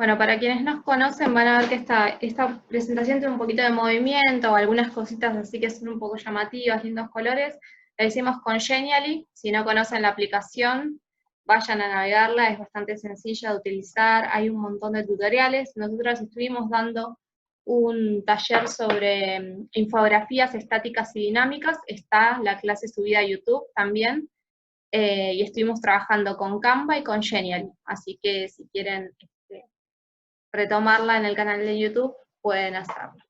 Bueno, para quienes nos conocen van a ver que esta presentación tiene un poquito de movimiento, algunas cositas así que son un poco llamativas, lindos colores. La hicimos con Genially. Si no conocen la aplicación, vayan a navegarla, es bastante sencilla de utilizar, hay un montón de tutoriales. Nosotros estuvimos dando un taller sobre infografías estáticas y dinámicas, está la clase subida a YouTube también, y estuvimos trabajando con Canva y con Genially, así que si quieren retomarla en el canal de YouTube, pueden hacerlo.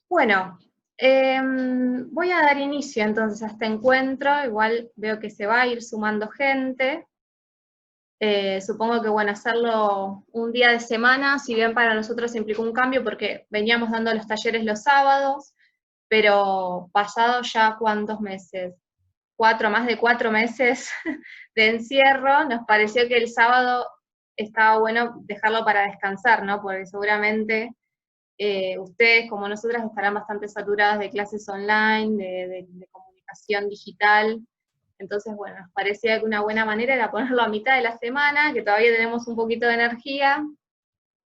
Bueno, voy a dar inicio entonces a este encuentro, igual veo que se va a ir sumando gente. Supongo que bueno, hacerlo un día de semana, si bien para nosotros implicó un cambio porque veníamos dando los talleres los sábados, pero pasados ya cuántos meses, más de 4 meses de encierro, nos pareció que el sábado estaba bueno dejarlo para descansar, ¿no? Porque seguramente ustedes, como nosotras, estarán bastante saturadas de clases online, de comunicación digital. Entonces, bueno, nos parecía que una buena manera era ponerlo a mitad de la semana, que todavía tenemos un poquito de energía,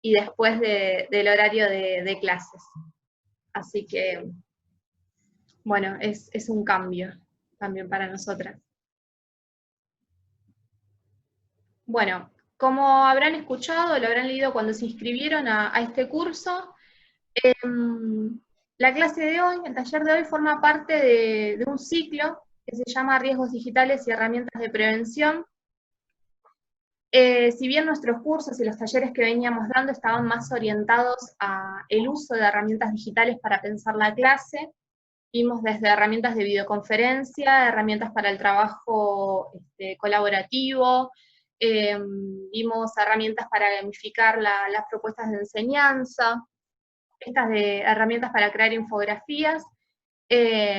y después del horario de clases. Así que, bueno, es un cambio también para nosotras. Bueno, como habrán escuchado, lo habrán leído cuando se inscribieron a este curso, la clase de hoy, el taller de hoy, forma parte de un ciclo que se llama Riesgos Digitales y Herramientas de Prevención. Si bien nuestros cursos y los talleres que veníamos dando estaban más orientados al uso de herramientas digitales para pensar la clase, vimos desde herramientas de videoconferencia, herramientas para el trabajo colaborativo, vimos herramientas para gamificar las propuestas de enseñanza, estas de herramientas para crear infografías.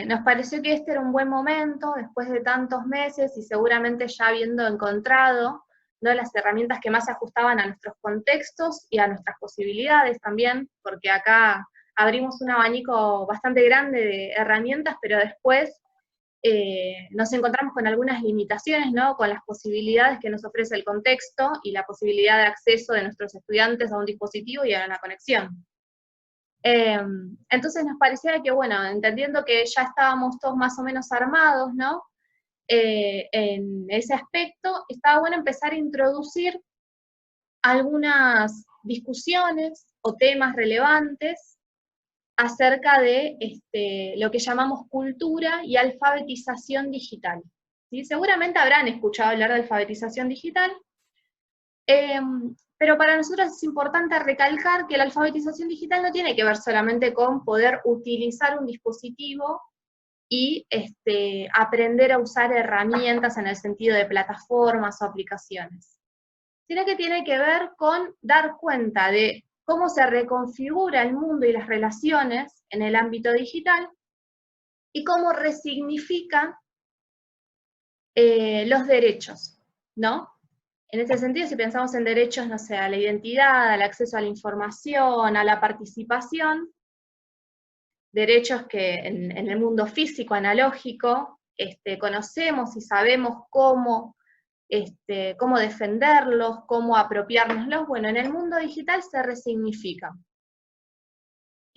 Nos pareció que este era un buen momento, después de tantos meses y seguramente ya habiendo encontrado, ¿no?, las herramientas que más se ajustaban a nuestros contextos y a nuestras posibilidades también, porque acá abrimos un abanico bastante grande de herramientas, pero después nos encontramos con algunas limitaciones, ¿no?, con las posibilidades que nos ofrece el contexto y la posibilidad de acceso de nuestros estudiantes a un dispositivo y a una conexión. Entonces nos parecía que, bueno, entendiendo que ya estábamos todos más o menos armados, ¿no?, en ese aspecto, estaba bueno empezar a introducir algunas discusiones o temas relevantes acerca de lo que llamamos cultura y alfabetización digital. ¿Sí? Seguramente habrán escuchado hablar de alfabetización digital, pero para nosotros es importante recalcar que la alfabetización digital no tiene que ver solamente con poder utilizar un dispositivo y aprender a usar herramientas en el sentido de plataformas o aplicaciones, sino que tiene que ver con dar cuenta de cómo se reconfigura el mundo y las relaciones en el ámbito digital y cómo resignifican los derechos, ¿no? En ese sentido, si pensamos en derechos, no sé, a la identidad, al acceso a la información, a la participación, derechos que en el mundo físico, analógico, conocemos y sabemos cómo defenderlos, cómo apropiárnoslos, bueno, en el mundo digital se resignifican.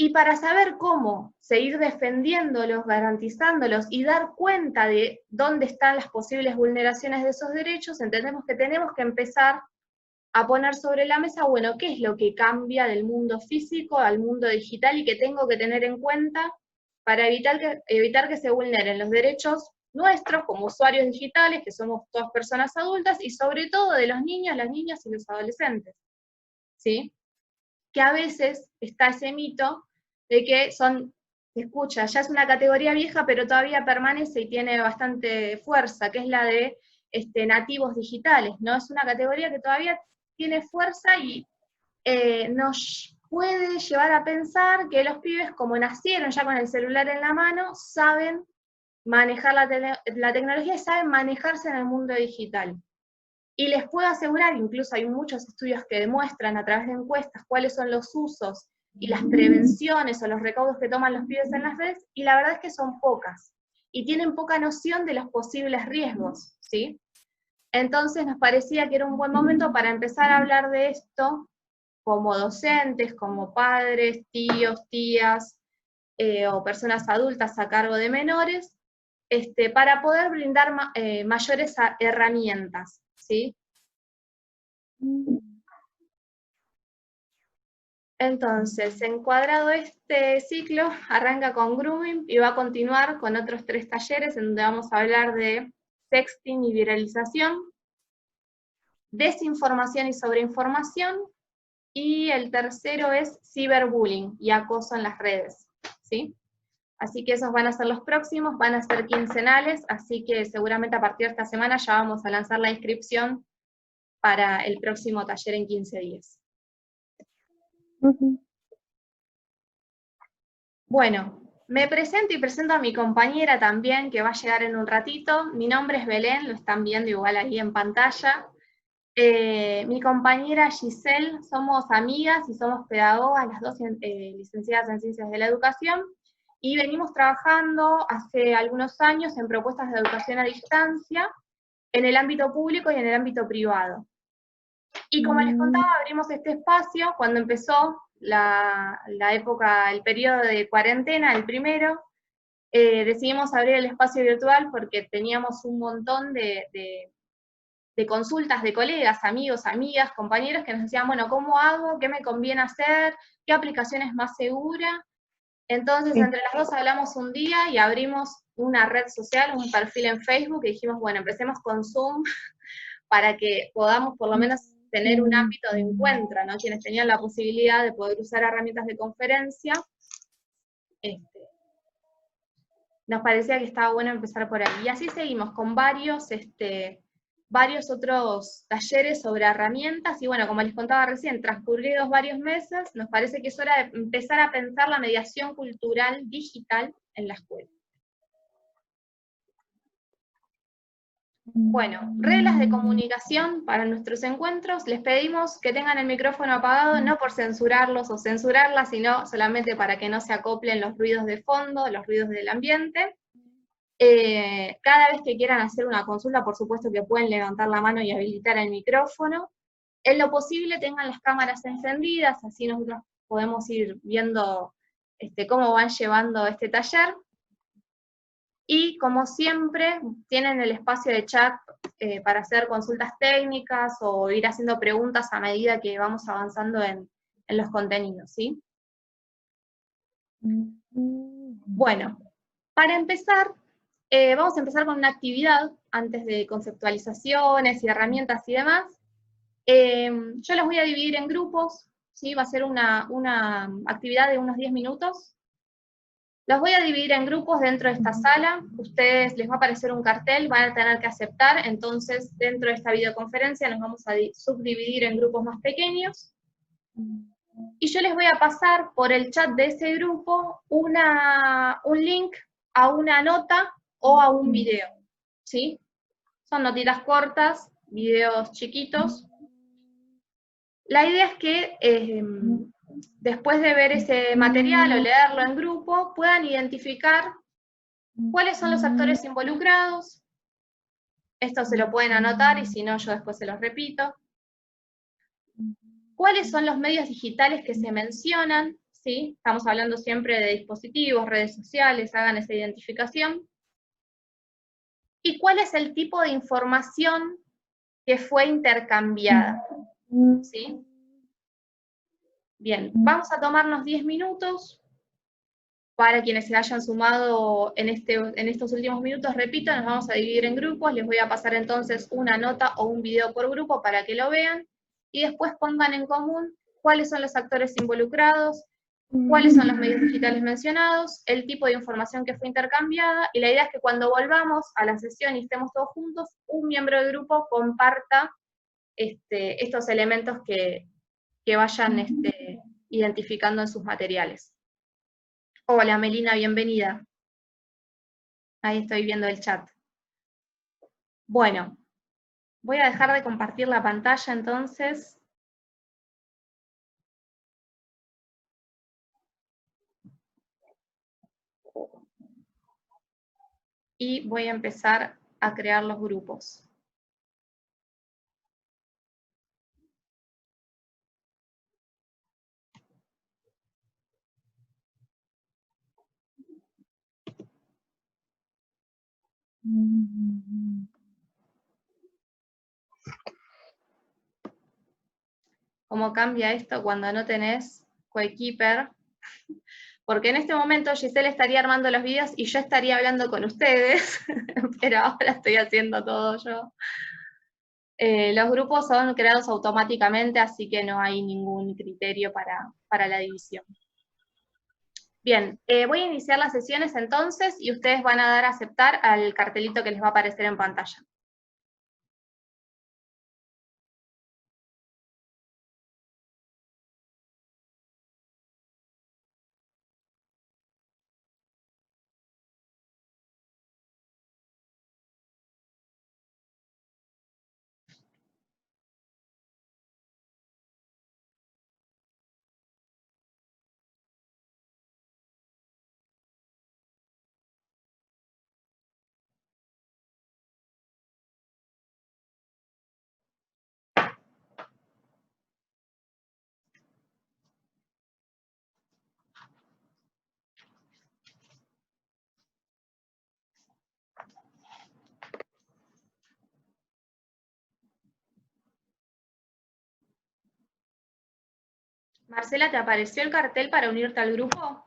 Y para saber cómo seguir defendiéndolos, garantizándolos y dar cuenta de dónde están las posibles vulneraciones de esos derechos, entendemos que tenemos que empezar a poner sobre la mesa, bueno, qué es lo que cambia del mundo físico al mundo digital y que tengo que tener en cuenta para evitar que se vulneren los derechos nuestros como usuarios digitales, que somos todas personas adultas, y sobre todo de los niños, las niñas y los adolescentes, ¿sí? Que a veces está ese mito de que se escucha, ya es una categoría vieja, pero todavía permanece y tiene bastante fuerza, que es la de nativos digitales, ¿no? Es una categoría que todavía tiene fuerza y nos puede llevar a pensar que los pibes, como nacieron ya con el celular en la mano, saben manejar la tecnología y saben manejarse en el mundo digital. Y les puedo asegurar, incluso hay muchos estudios que demuestran a través de encuestas cuáles son los usos y las prevenciones o los recaudos que toman los pibes en las redes, y la verdad es que son pocas, y tienen poca noción de los posibles riesgos, ¿sí? Entonces nos parecía que era un buen momento para empezar a hablar de esto como docentes, como padres, tíos, tías, o personas adultas a cargo de menores, para poder brindar mayores herramientas, ¿sí? Entonces, encuadrado este ciclo, arranca con grooming y va a continuar con otros 3 talleres en donde vamos a hablar de sexting y viralización, desinformación y sobreinformación, y el tercero es ciberbullying y acoso en las redes, ¿sí? Así que esos van a ser los próximos, van a ser quincenales, así que seguramente a partir de esta semana ya vamos a lanzar la inscripción para el próximo taller en 15 días. Bueno, me presento y presento a mi compañera también, que va a llegar en un ratito. Mi nombre es Belén, lo están viendo igual ahí en pantalla. Mi compañera Giselle, somos amigas y somos pedagogas, las dos licenciadas en Ciencias de la Educación, y venimos trabajando hace algunos años en propuestas de educación a distancia, en el ámbito público y en el ámbito privado. Y como les contaba, abrimos este espacio cuando empezó la época, el periodo de cuarentena, el primero. Decidimos abrir el espacio virtual porque teníamos un montón de consultas de colegas, amigos, amigas, compañeros que nos decían, bueno, ¿cómo hago? ¿Qué me conviene hacer? ¿Qué aplicación es más segura? Entonces, entre las dos hablamos un día y abrimos una red social, un perfil en Facebook, y dijimos, bueno, empecemos con Zoom para que podamos por lo menos tener un ámbito de encuentro, ¿no? Quienes tenían la posibilidad de poder usar herramientas de conferencia, nos parecía que estaba bueno empezar por ahí. Y así seguimos con varios otros talleres sobre herramientas, y bueno, como les contaba recién, transcurridos varios meses, nos parece que es hora de empezar a pensar la mediación cultural digital en la escuela. Bueno, reglas de comunicación para nuestros encuentros. Les pedimos que tengan el micrófono apagado, no por censurarlos o censurarlas, sino solamente para que no se acoplen los ruidos de fondo, los ruidos del ambiente. Cada vez que quieran hacer una consulta, por supuesto que pueden levantar la mano y habilitar el micrófono. En lo posible tengan las cámaras encendidas, así nosotros podemos ir viendo cómo van llevando este taller. Y como siempre, tienen el espacio de chat para hacer consultas técnicas o ir haciendo preguntas a medida que vamos avanzando en los contenidos, ¿sí? Bueno, para empezar, vamos a empezar con una actividad antes de conceptualizaciones y herramientas y demás. Yo los voy a dividir en grupos, ¿sí? Va a ser una actividad de unos 10 minutos. Los voy a dividir en grupos dentro de esta sala. Ustedes les va a aparecer un cartel, van a tener que aceptar. Entonces, dentro de esta videoconferencia nos vamos a subdividir en grupos más pequeños. Y yo les voy a pasar por el chat de ese grupo un link a una nota o a un video, ¿sí? Son notitas cortas, videos chiquitos. La idea es que después de ver ese material o leerlo en grupo, puedan identificar cuáles son los actores involucrados. Esto se lo pueden anotar y si no, yo después se los repito. ¿Cuáles son los medios digitales que se mencionan? ¿Sí? Estamos hablando siempre de dispositivos, redes sociales, hagan esa identificación. ¿Y cuál es el tipo de información que fue intercambiada? ¿Sí? Bien, vamos a tomarnos 10 minutos. Para quienes se hayan sumado en estos últimos minutos, repito, nos vamos a dividir en grupos. Les voy a pasar entonces una nota o un video por grupo para que lo vean. Y después pongan en común cuáles son los actores involucrados, cuáles son los medios digitales mencionados, el tipo de información que fue intercambiada, y la idea es que cuando volvamos a la sesión y estemos todos juntos, un miembro del grupo comparta estos elementos que vayan identificando en sus materiales. Hola Melina, bienvenida. Ahí estoy viendo el chat. Bueno, voy a dejar de compartir la pantalla entonces. Y voy a empezar a crear los grupos. ¿Cómo cambia esto cuando no tenés coequiper? Porque en este momento Giselle estaría armando los videos y yo estaría hablando con ustedes, pero ahora estoy haciendo todo yo. Los grupos son creados automáticamente, así que no hay ningún criterio para la división. Bien, voy a iniciar las sesiones entonces y ustedes van a dar a aceptar al cartelito que les va a aparecer en pantalla. Marcela, ¿te apareció el cartel para unirte al grupo?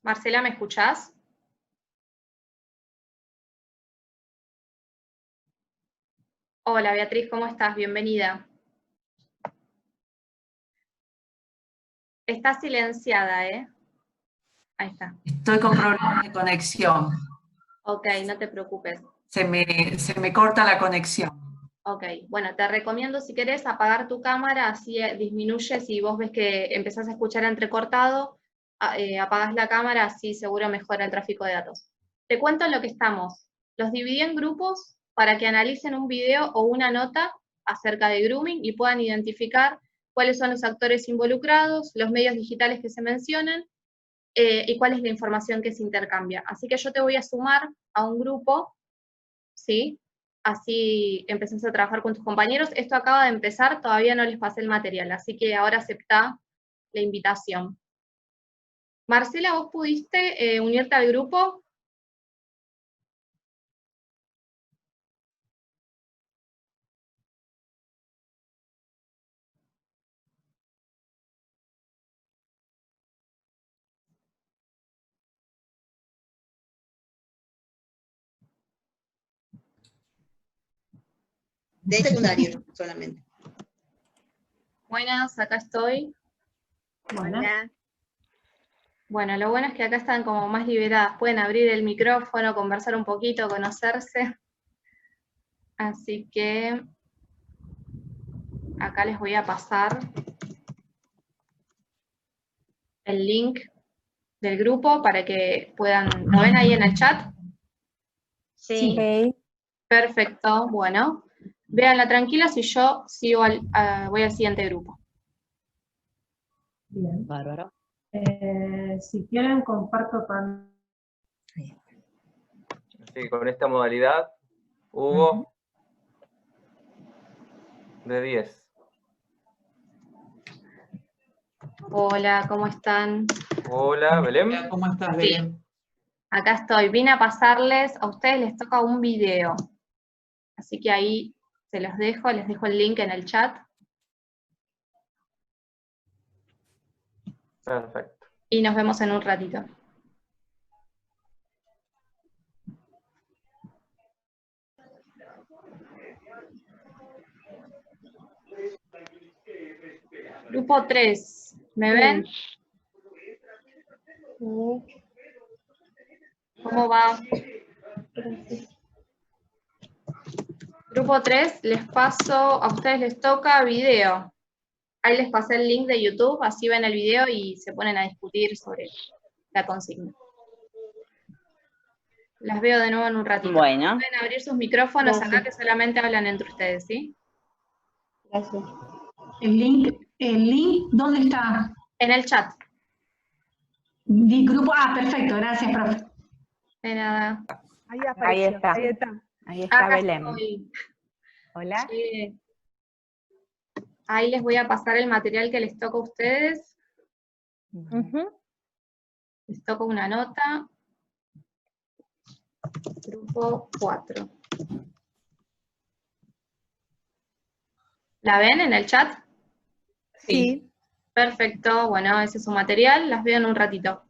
Marcela, ¿me escuchás? Hola Beatriz, ¿cómo estás? Bienvenida. Está silenciada, ¿eh? Ahí está. Estoy con problemas de conexión. Ok, no te preocupes. Se me corta la conexión. Ok, bueno, te recomiendo si querés apagar tu cámara, así disminuye, si vos ves que empezás a escuchar entrecortado, apagás la cámara, así seguro mejora el tráfico de datos. Te cuento en lo que estamos. Los dividí en grupos para que analicen un video o una nota acerca de grooming y puedan identificar cuáles son los actores involucrados, los medios digitales que se mencionan y cuál es la información que se intercambia. Así que yo te voy a sumar a un grupo, ¿sí? Así empezás a trabajar con tus compañeros. Esto acaba de empezar, todavía no les pasé el material, así que ahora aceptá la invitación. Marcela, ¿vos pudiste unirte al grupo? De secundario solamente. Buenas, acá estoy. Hola. Bueno, lo bueno es que acá están como más liberadas, pueden abrir el micrófono, conversar un poquito, conocerse. Así que acá les voy a pasar el link del grupo para que puedan, ¿lo ven ahí en el chat? Sí. Ok. Perfecto, bueno. Véanla tranquilas y yo sigo voy al siguiente grupo. Bien. Bárbaro. Si quieren, comparto pantalla. Así que con esta modalidad, Hugo, de 10. Hola, ¿cómo están? Hola, Belén. ¿Cómo estás, Sí. Belén? Acá estoy. Vine a pasarles, a ustedes les toca un video. Así que ahí se los dejo, les dejo el link en el chat. Perfecto. Y nos vemos en un ratito. Grupo 3, ¿me ven? ¿Cómo va? Grupo 3, les paso, a ustedes les toca video. Ahí les pasé el link de YouTube, así ven el video y se ponen a discutir sobre la consigna. Las veo de nuevo en un ratito. Bueno. Pueden abrir sus micrófonos Gracias. acá que solamente hablan entre ustedes, ¿sí? Gracias. ¿El link, ¿dónde está? En el chat. Grupo, perfecto, gracias, profe. De nada. Ahí apareció. está. Ahí está. Ahí está Acá Belén. estoy. Hola. Ahí les voy a pasar el material que les toca a ustedes. Les toca una nota. Grupo 4. ¿La ven en el chat? Sí. Perfecto, bueno, ese es su material, las veo en un ratito.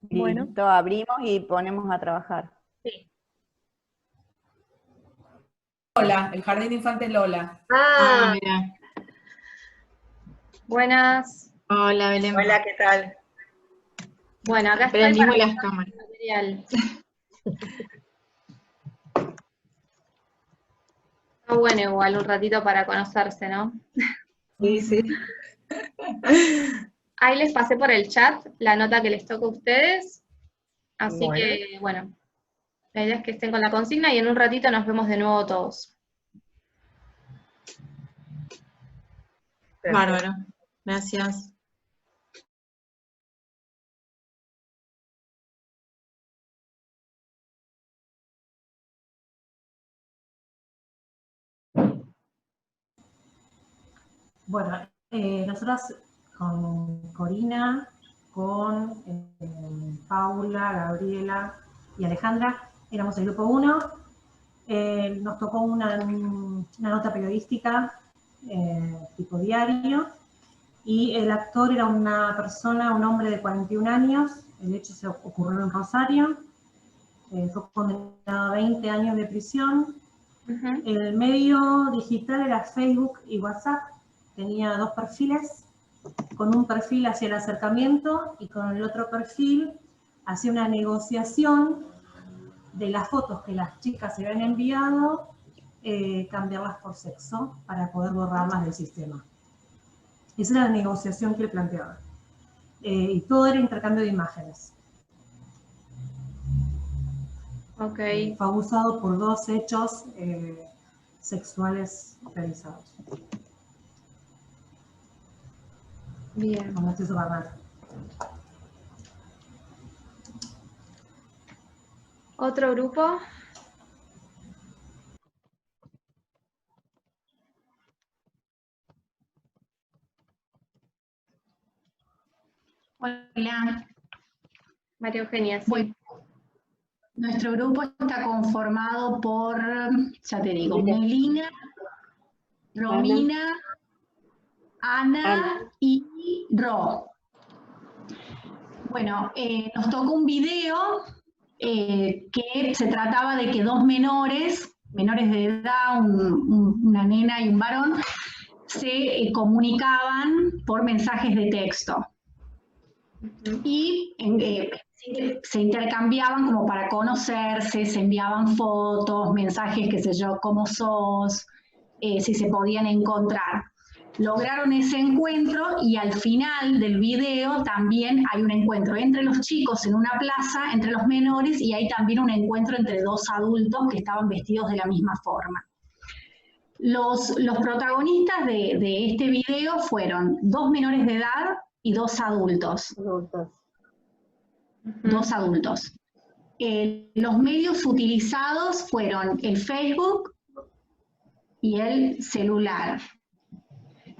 Bueno. Listo, abrimos y ponemos a trabajar. Sí. Lola, el Jardín de Infantes Lola. Mira. Buenas. Hola, Belén. Hola, ¿qué tal? Bueno, acá estoy Prendimos para las pasar cámaras. el material. Está bueno igual un ratito para conocerse, ¿no? Sí, sí. Ahí les pasé por el chat la nota que les toca a ustedes. Así Bueno. que, bueno, la idea es que estén con la consigna y en un ratito nos vemos de nuevo todos. Bárbaro. Gracias. Bueno, nosotros con Corina, con Paula, Gabriela y Alejandra éramos el grupo 1. Nos tocó una nota periodística tipo diario, y el actor era una persona, un hombre de 41 años, el hecho se ocurrió en Rosario, fue condenado a 20 años de prisión. El medio digital era Facebook y WhatsApp, tenía 2 perfiles, con un perfil hacia el acercamiento y con el otro perfil hacia una negociación de las fotos que las chicas se habían enviado, cambiarlas por sexo para poder borrarlas del sistema. Esa era la negociación que él planteaba. Y todo era intercambio de imágenes. Ok. Fue abusado por 2 hechos sexuales realizados. Bien. Con acceso verbal. ¿Otro grupo? Hola. María Eugenia, sí. Bueno, nuestro grupo está conformado por, ya te digo, Melina, Romina, Ana y Ro. Bueno, nos tocó un video que se trataba de que 2 menores de edad, una nena y un varón, se comunicaban por mensajes de texto. Y se intercambiaban como para conocerse, se enviaban fotos, mensajes, qué sé yo, cómo sos, si se podían encontrar. Lograron ese encuentro y al final del video también hay un encuentro entre los chicos en una plaza, entre los menores, y hay también un encuentro entre 2 adultos que estaban vestidos de la misma forma. Los protagonistas de este video fueron 2 menores de edad y 2 adultos. 2 adultos. Los medios utilizados fueron el Facebook y el celular.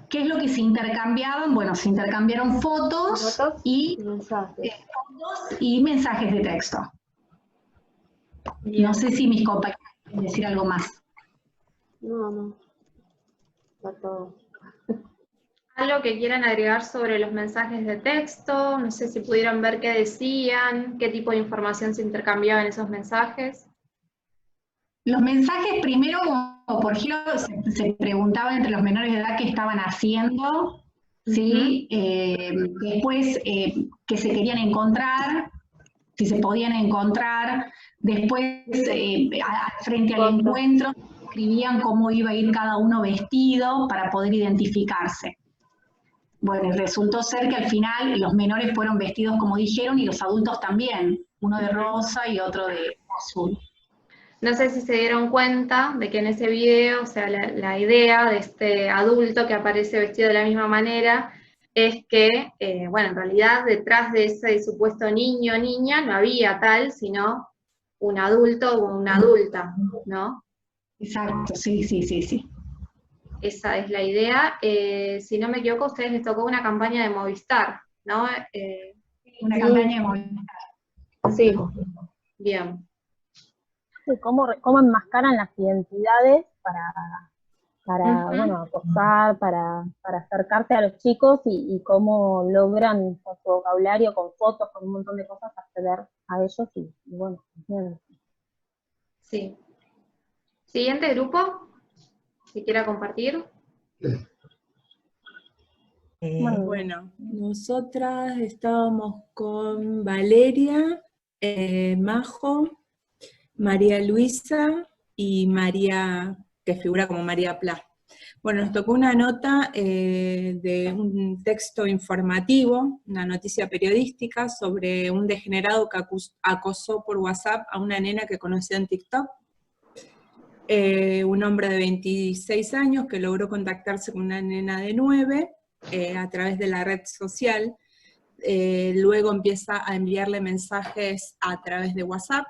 ¿Qué es lo que se intercambiaban? Bueno, se intercambiaron fotos y mensajes de texto. No sé si mis compañeros quieren decir algo más. No. Está todo. ¿Algo que quieran agregar sobre los mensajes de texto? No sé si pudieron ver qué decían, qué tipo de información se intercambiaba en esos mensajes. Los mensajes primero, por ejemplo, se preguntaba entre los menores de edad qué estaban haciendo, ¿sí? Después que se querían encontrar, si se podían encontrar, después frente al encuentro escribían cómo iba a ir cada uno vestido para poder identificarse. Bueno, y resultó ser que al final los menores fueron vestidos como dijeron y los adultos también, uno de rosa y otro de azul. No sé si se dieron cuenta de que en ese video, o sea, la idea de este adulto que aparece vestido de la misma manera, es que, bueno, en realidad detrás de ese supuesto niño o niña no había tal, sino un adulto o una adulta, ¿no? Exacto, sí, sí, sí, sí. Esa es la idea. Si no me equivoco, a ustedes les tocó una campaña de Movistar, ¿no? Una campaña de Movistar. Sí. Bien. Sí, cómo enmascaran las identidades para Ujú. bueno, acosar, para acercarte a los chicos y cómo logran con su vocabulario, con fotos, con un montón de cosas, acceder a ellos y bueno, bien. Sí. Siguiente grupo, si quiera compartir. Bueno, nosotras estábamos con Valeria, Majo, María Luisa y María, que figura como María Pla. Bueno, nos tocó una nota de un texto informativo, una noticia periodística sobre un degenerado que acosó por WhatsApp a una nena que conoció en TikTok. Un hombre de 26 años que logró contactarse con una nena de 9 a través de la red social. Luego empieza a enviarle mensajes a través de WhatsApp.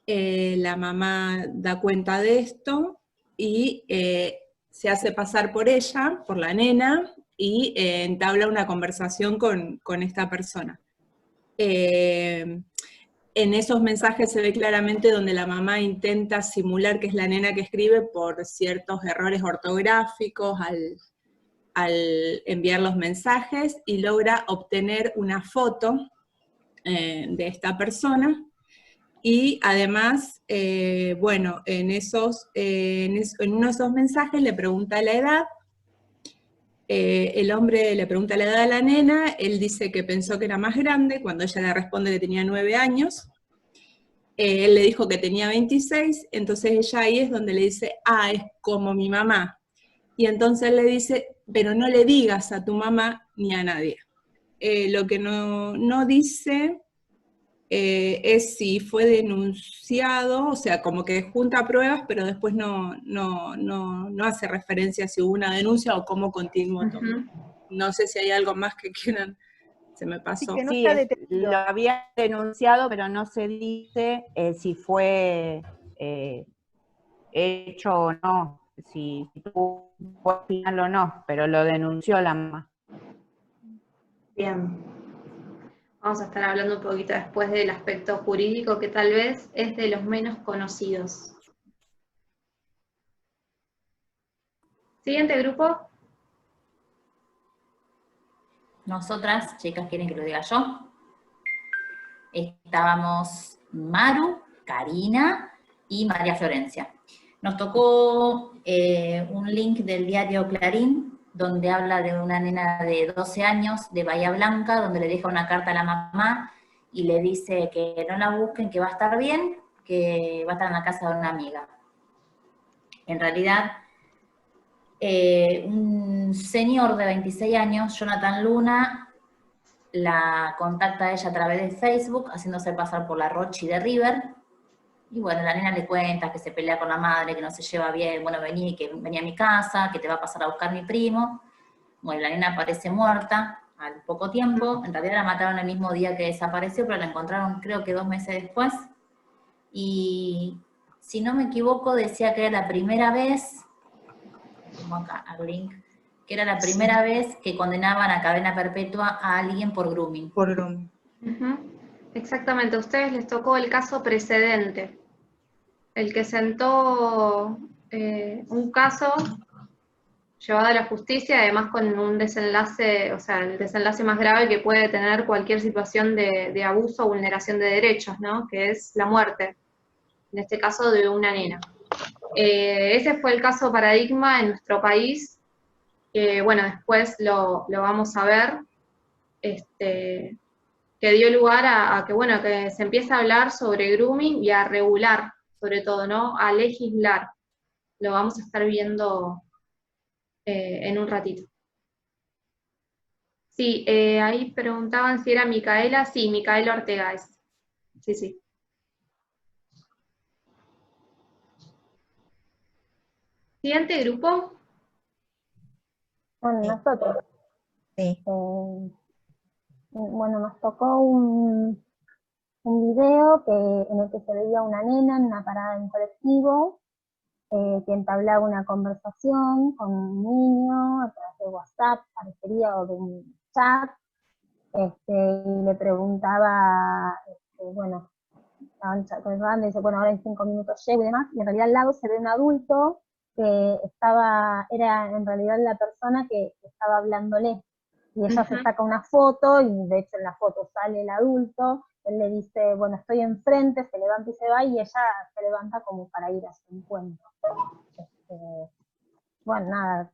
La mamá da cuenta de esto y se hace pasar por ella, por la nena, y entabla una conversación con esta persona. En esos mensajes se ve claramente donde la mamá intenta simular que es la nena que escribe por ciertos errores ortográficos al enviar los mensajes, y logra obtener una foto de esta persona. Y además, bueno, en uno de esos mensajes le pregunta la edad, el hombre le pregunta la edad a la nena, él dice que pensó que era más grande, cuando ella le responde que tenía 9 años, él le dijo que tenía 26, entonces ella ahí es donde le dice, es como mi mamá. Y entonces él le dice, pero no le digas a tu mamá ni a nadie. Lo que no dice es si fue denunciado, o sea, como que junta pruebas, pero después no hace referencia a si hubo una denuncia o cómo continuó todo. No sé si hay algo más que quieran, se me pasó. Sí, sí, lo había denunciado, pero no se dice si fue hecho o no, si fue final o no, pero lo denunció la mamá. Bien. Vamos a estar hablando un poquito después del aspecto jurídico, que tal vez es de los menos conocidos. Siguiente grupo. Nosotras, chicas, ¿quieren que lo diga yo? Estábamos Maru, Karina y María Florencia. Nos tocó un link del diario Clarín, donde habla de una nena de 12 años de Bahía Blanca, donde le deja una carta a la mamá y le dice que no la busquen, que va a estar bien, que va a estar en la casa de una amiga. En realidad, un señor de 26 años, Jonathan Luna, la contacta a ella a través de Facebook, haciéndose pasar por la Rochi de River, y bueno, la nena le cuenta que se pelea con la madre, que no se lleva bien, bueno, vení a mi casa, que te va a pasar a buscar mi primo. Bueno, la nena aparece muerta al poco tiempo, en realidad la mataron el mismo día que desapareció, pero la encontraron creo que 2 meses después, y si no me equivoco decía que era la primera vez, vamos acá al link, que era la primera vez que condenaban a cadena perpetua a alguien por grooming. Por grooming. Exactamente, a ustedes les tocó el caso precedente, el que sentó un caso llevado a la justicia, además con un desenlace, o sea, el desenlace más grave que puede tener cualquier situación de abuso o vulneración de derechos, ¿no? Que es la muerte, en este caso de una nena. Ese fue el caso paradigma en nuestro país, bueno, después lo vamos a ver, que dio lugar a que, bueno, que se empiece a hablar sobre grooming y a regular, sobre todo, ¿no? A legislar. Lo vamos a estar viendo en un ratito. Sí, ahí preguntaban si era Micaela. Sí, Micaela Ortega es. Sí, sí. Siguiente grupo. Bueno, nosotros. Sí. Bueno, nos tocó un video en el que se veía una nena en una parada en colectivo, que entablaba una conversación con un niño a través de WhatsApp, parecería, o de un chat, y le preguntaba, bueno, estaban charlando, y dice, bueno, ahora en 5 minutos llego y demás, y en realidad al lado se ve un adulto que era en realidad la persona que estaba hablándole, y ella se saca una foto, y de hecho en la foto sale el adulto, él le dice, bueno, estoy enfrente, se levanta y se va, y ella se levanta como para ir a su encuentro. Bueno, nada,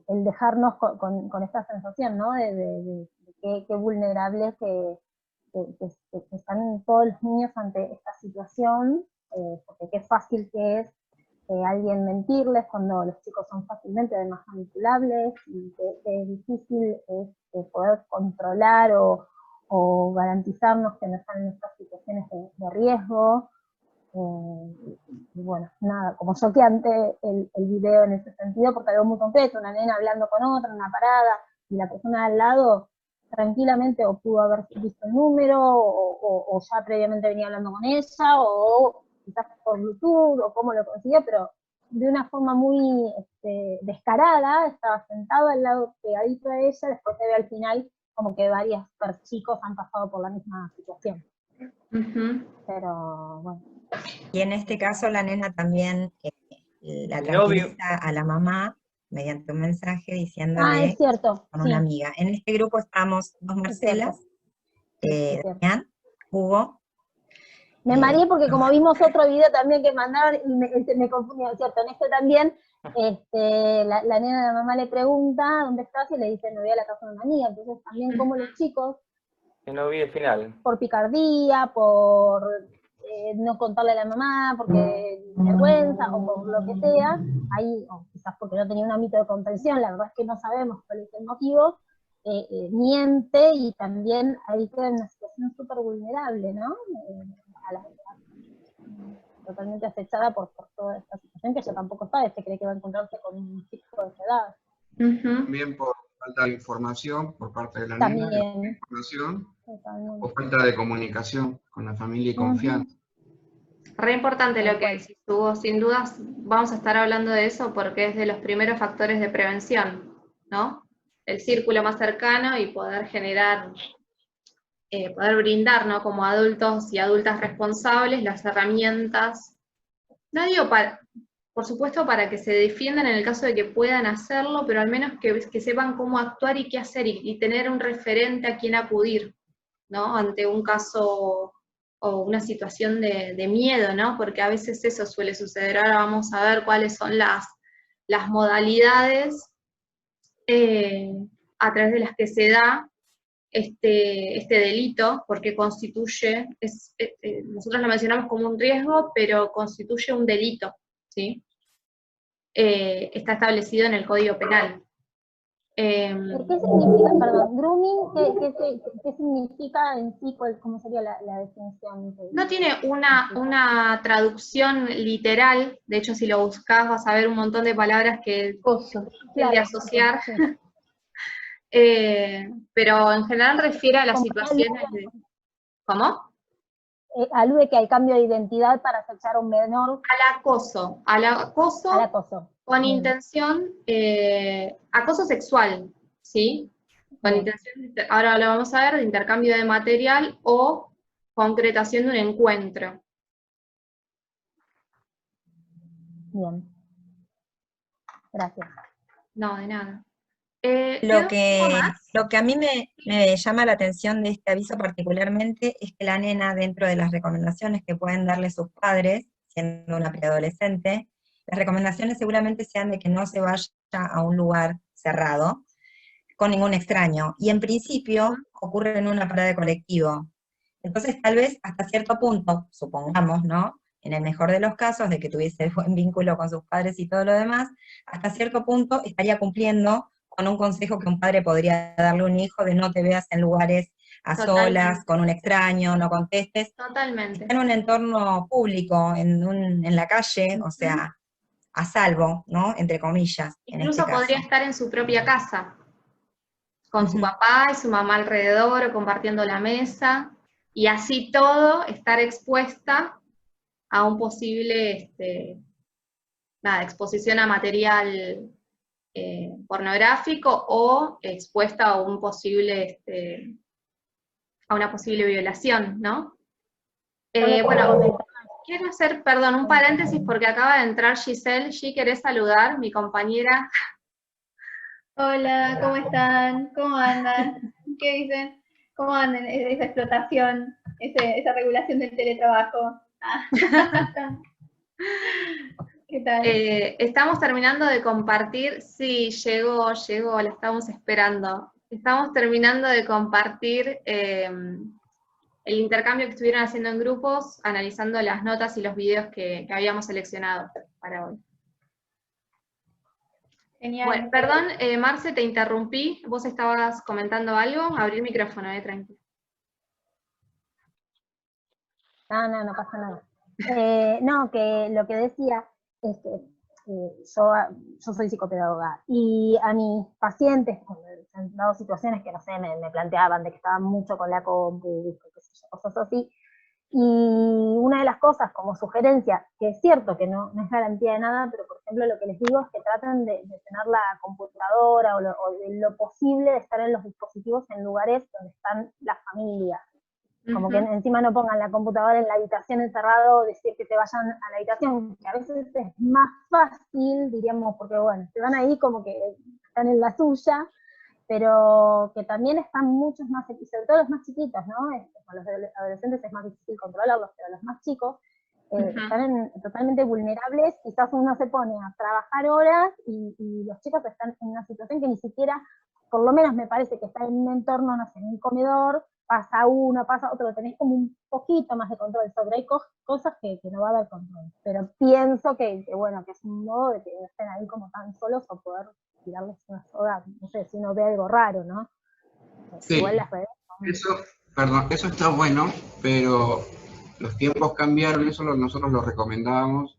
el dejarnos con esta sensación, ¿no? De qué vulnerables que están todos los niños ante esta situación, porque qué fácil que es alguien mentirles cuando los chicos son fácilmente además manipulables, y que es difícil poder controlar o garantizarnos que no están en estas situaciones de riesgo. Y bueno, nada, como choqueante el video en ese sentido, porque algo muy concreto, una nena hablando con otra en una parada, y la persona al lado tranquilamente o pudo haber visto el número, o ya previamente venía hablando con ella, o quizás por Bluetooth, o cómo lo consiguió, pero de una forma muy descarada, estaba sentado al lado pegadito de ella, después se ve al final como que varios chicos han pasado por la misma situación. Pero bueno. Y en este caso la nena también la tranquiliza a la mamá mediante un mensaje diciéndole es cierto, con una amiga. En este grupo estamos 2 Marcelas, Damián, Hugo. Me mareé porque como vimos otro video también que mandaron y me confundí, ¿cierto? En este también la nena de la mamá le pregunta dónde estás y le dice me voy a la casa de una amiga. Entonces también como los chicos, Que no vi el final. por picardía, por no contarle a la mamá, porque vergüenza o por lo que sea, ahí, o quizás porque no tenía un ámbito de contención, la verdad es que no sabemos cuál es el motivo, miente, y también ahí queda en una situación súper vulnerable, ¿no? Totalmente acechada por toda esta situación, que ella tampoco sabe, se cree que va a encontrarse con un chico de esa edad. También por falta de información por parte de la También. nena, o falta de comunicación con la familia y confianza. Re importante lo que decís, Hugo. Sin dudas vamos a estar hablando de eso porque es de los primeros factores de prevención, ¿no? El círculo más cercano y poder generar, poder brindar, ¿no? Como adultos y adultas responsables las herramientas, no digo por supuesto para que se defiendan en el caso de que puedan hacerlo, pero al menos que sepan cómo actuar y qué hacer, y tener un referente a quien acudir, ¿no? Ante un caso o una situación de miedo, ¿no? Porque a veces eso suele suceder. Ahora vamos a ver cuáles son las modalidades a través de las que se da este delito, porque constituye, nosotros lo mencionamos como un riesgo, pero constituye un delito, ¿sí? Está establecido en el Código Penal. ¿Qué significa, perdón, grooming? ¿Qué significa en sí? ¿Cómo sería la definición? No tiene una traducción literal, de hecho si lo buscas vas a ver un montón de palabras que de asociar, pero en general refiere a las situaciones de... ¿Cómo? Alude que hay cambio de identidad para acechar a un menor. Al acoso. Con intención, acoso sexual, ¿sí? Con intención, ahora lo vamos a ver, de intercambio de material o concretación de un encuentro. Bien. Gracias. No, de nada. Lo que a mí me llama la atención de este aviso particularmente es que la nena, dentro de las recomendaciones que pueden darle sus padres, siendo una preadolescente, las recomendaciones seguramente sean de que no se vaya a un lugar cerrado con ningún extraño, y en principio ocurre en una parada de colectivo. Entonces tal vez hasta cierto punto, supongamos, ¿no?, en el mejor de los casos, de que tuviese buen vínculo con sus padres y todo lo demás, hasta cierto punto estaría cumpliendo con un consejo que un padre podría darle a un hijo, de no te veas en lugares a solas, con un extraño, no contestes. Totalmente. Está en un entorno público, en la calle, o sea, a salvo, ¿no?, entre comillas. Incluso podría estar en su propia casa. con su papá y su mamá alrededor, o compartiendo la mesa, y así todo estar expuesta a un posible, exposición a material pornográfico, o expuesta a un posible, a una posible violación, ¿no? Bueno, quiero hacer, perdón, un paréntesis porque acaba de entrar Giselle. G, ¿querés saludar? Mi compañera. Hola, ¿cómo están? ¿Cómo andan? ¿Qué dicen? ¿Cómo andan esa explotación, esa regulación del teletrabajo? ¿Qué tal? Estamos terminando de compartir, sí, llegó, la estamos esperando. Estamos terminando de compartir el intercambio que estuvieron haciendo en grupos, analizando las notas y los videos que habíamos seleccionado para hoy. Genial. Bueno, perdón, Marce, te interrumpí, vos estabas comentando algo, abrí el micrófono, tranquilo. No pasa nada. No, que lo que decía es que yo soy psicopedagoga, y a mis pacientes, cuando se han dado situaciones que, no sé, me planteaban de que estaban mucho con la compu, qué sé yo, cosas así, y una de las cosas como sugerencia, que es cierto que no es garantía de nada, pero por ejemplo lo que les digo es que traten de tener la computadora o de lo posible de estar en los dispositivos en lugares donde están las familias. Como que encima no pongan la computadora en la habitación encerrado, o decir que te vayan a la habitación, que a veces es más fácil, diríamos, porque bueno, te van ahí como que están en la suya, pero que también están muchos más, y sobre todo los más chiquitos, ¿no? Con los adolescentes es más difícil controlarlos, pero los más chicos están totalmente vulnerables. Quizás uno se pone a trabajar horas y los chicos están en una situación que ni siquiera, por lo menos me parece que están en un entorno, no sé, en un comedor, pasa uno, pasa otro, tenés como un poquito más de control sobre, hay cosas que no va a haber control, pero pienso que bueno, que es un modo de que no estén ahí como tan solos, o poder tirarles una soga, no sé, si uno ve algo raro, ¿no? Sí, igual las redes eso está bueno, pero los tiempos cambiaron, eso nosotros lo recomendábamos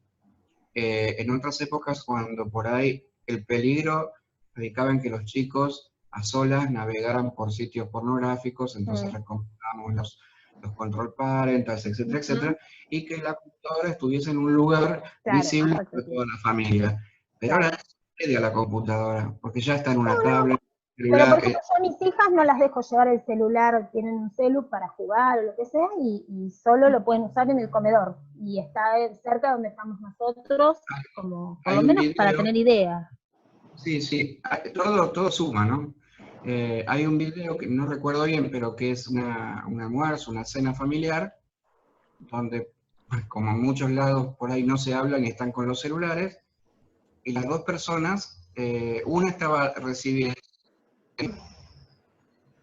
en otras épocas, cuando por ahí el peligro radicaba en que los chicos a solas navegaran por sitios pornográficos, entonces recomendábamos los control parentals, etcétera, etcétera, y que la computadora estuviese en un lugar visible para toda la familia. Pero ahora no a la computadora, porque ya está en una tablet. Pero por ejemplo, yo a mis hijas no las dejo llevar el celular, tienen un celu para jugar o lo que sea, y solo lo pueden usar en el comedor, y está cerca donde estamos nosotros, como por lo menos para tener idea. Sí, todo suma, ¿no? Hay un video que no recuerdo bien, pero que es un almuerzo, una cena familiar, donde, como en muchos lados por ahí no se hablan y están con los celulares, y las dos personas, una estaba recibiendo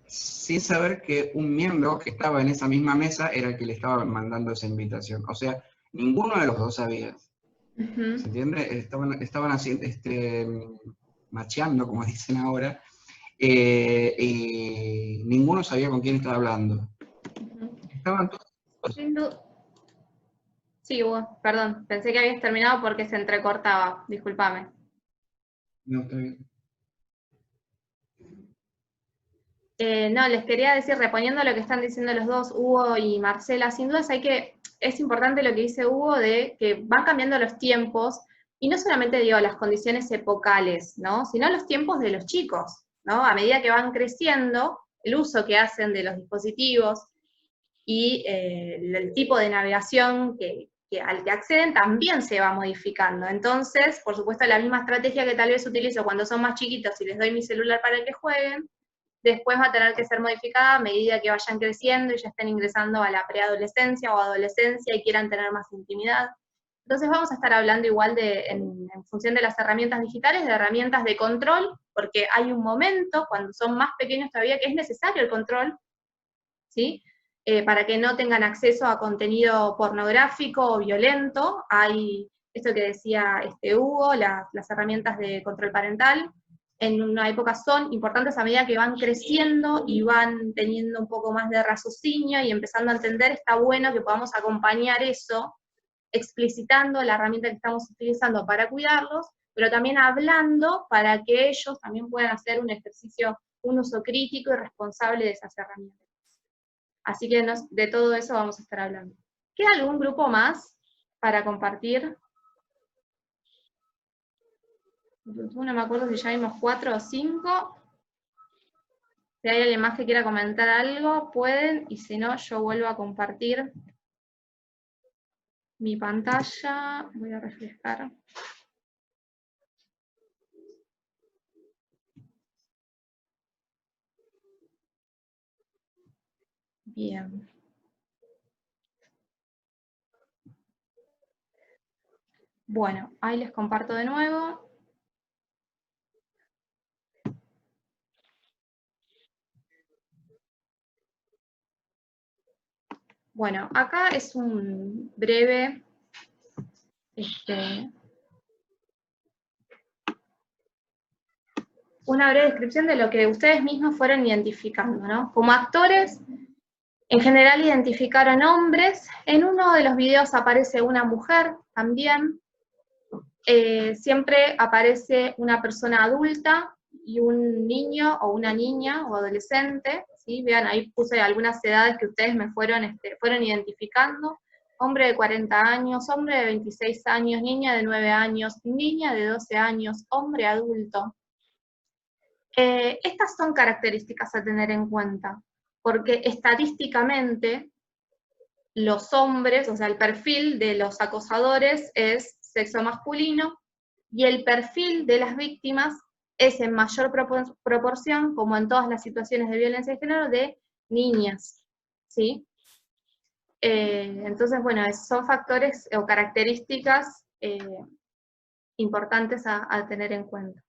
sin saber que un miembro que estaba en esa misma mesa era el que le estaba mandando esa invitación. O sea, ninguno de los dos sabía. ¿Se entiende? Estaban haciendo, macheando, como dicen ahora, y ninguno sabía con quién estaba hablando. Estaban todos. Sí, Hugo, perdón, pensé que habías terminado porque se entrecortaba, discúlpame. No, está bien. No, les quería decir, reponiendo lo que están diciendo los dos, Hugo y Marcela, sin dudas es importante lo que dice Hugo, de que van cambiando los tiempos, y no solamente digo las condiciones epocales, ¿no? Sino los tiempos de los chicos, ¿no? A medida que van creciendo, el uso que hacen de los dispositivos y el tipo de navegación al que acceden también se va modificando. Entonces, por supuesto, la misma estrategia que tal vez utilizo cuando son más chiquitos y les doy mi celular para que jueguen, después va a tener que ser modificada a medida que vayan creciendo y ya estén ingresando a la preadolescencia o adolescencia y quieran tener más intimidad. Entonces vamos a estar hablando igual en función de las herramientas digitales, de herramientas de control, porque hay un momento, cuando son más pequeños todavía, que es necesario el control, ¿sí? Para que no tengan acceso a contenido pornográfico o violento. Hay esto que decía Hugo, las herramientas de control parental, en una época son importantes a medida que van creciendo y van teniendo un poco más de raciocinio y empezando a entender. Está bueno que podamos acompañar eso, explicitando la herramienta que estamos utilizando para cuidarlos, pero también hablando para que ellos también puedan hacer un ejercicio un uso crítico y responsable de esas herramientas. Así que de todo eso vamos a estar hablando. ¿Queda algún grupo más para compartir? No me acuerdo si ya vimos 4 o 5. Si hay alguien más que quiera comentar algo, pueden, y si no, yo vuelvo a compartir mi pantalla. Voy a refrescar. Bien. Bueno, ahí les comparto de nuevo. Bueno, acá es un breve, una breve descripción de lo que ustedes mismos fueron identificando, ¿no? Como actores, en general identificaron hombres. En uno de los videos aparece una mujer también. Siempre aparece una persona adulta y un niño o una niña o adolescente, ¿sí? Vean, ahí puse algunas edades que ustedes me fueron identificando. Hombre de 40 años, hombre de 26 años, niña de 9 años, niña de 12 años, hombre adulto. Estas son características a tener en cuenta, porque estadísticamente los hombres, o sea, el perfil de los acosadores es sexo masculino, y el perfil de las víctimas es en mayor proporción, como en todas las situaciones de violencia de género, de niñas, ¿sí? Entonces, bueno, son factores o características importantes a tener en cuenta.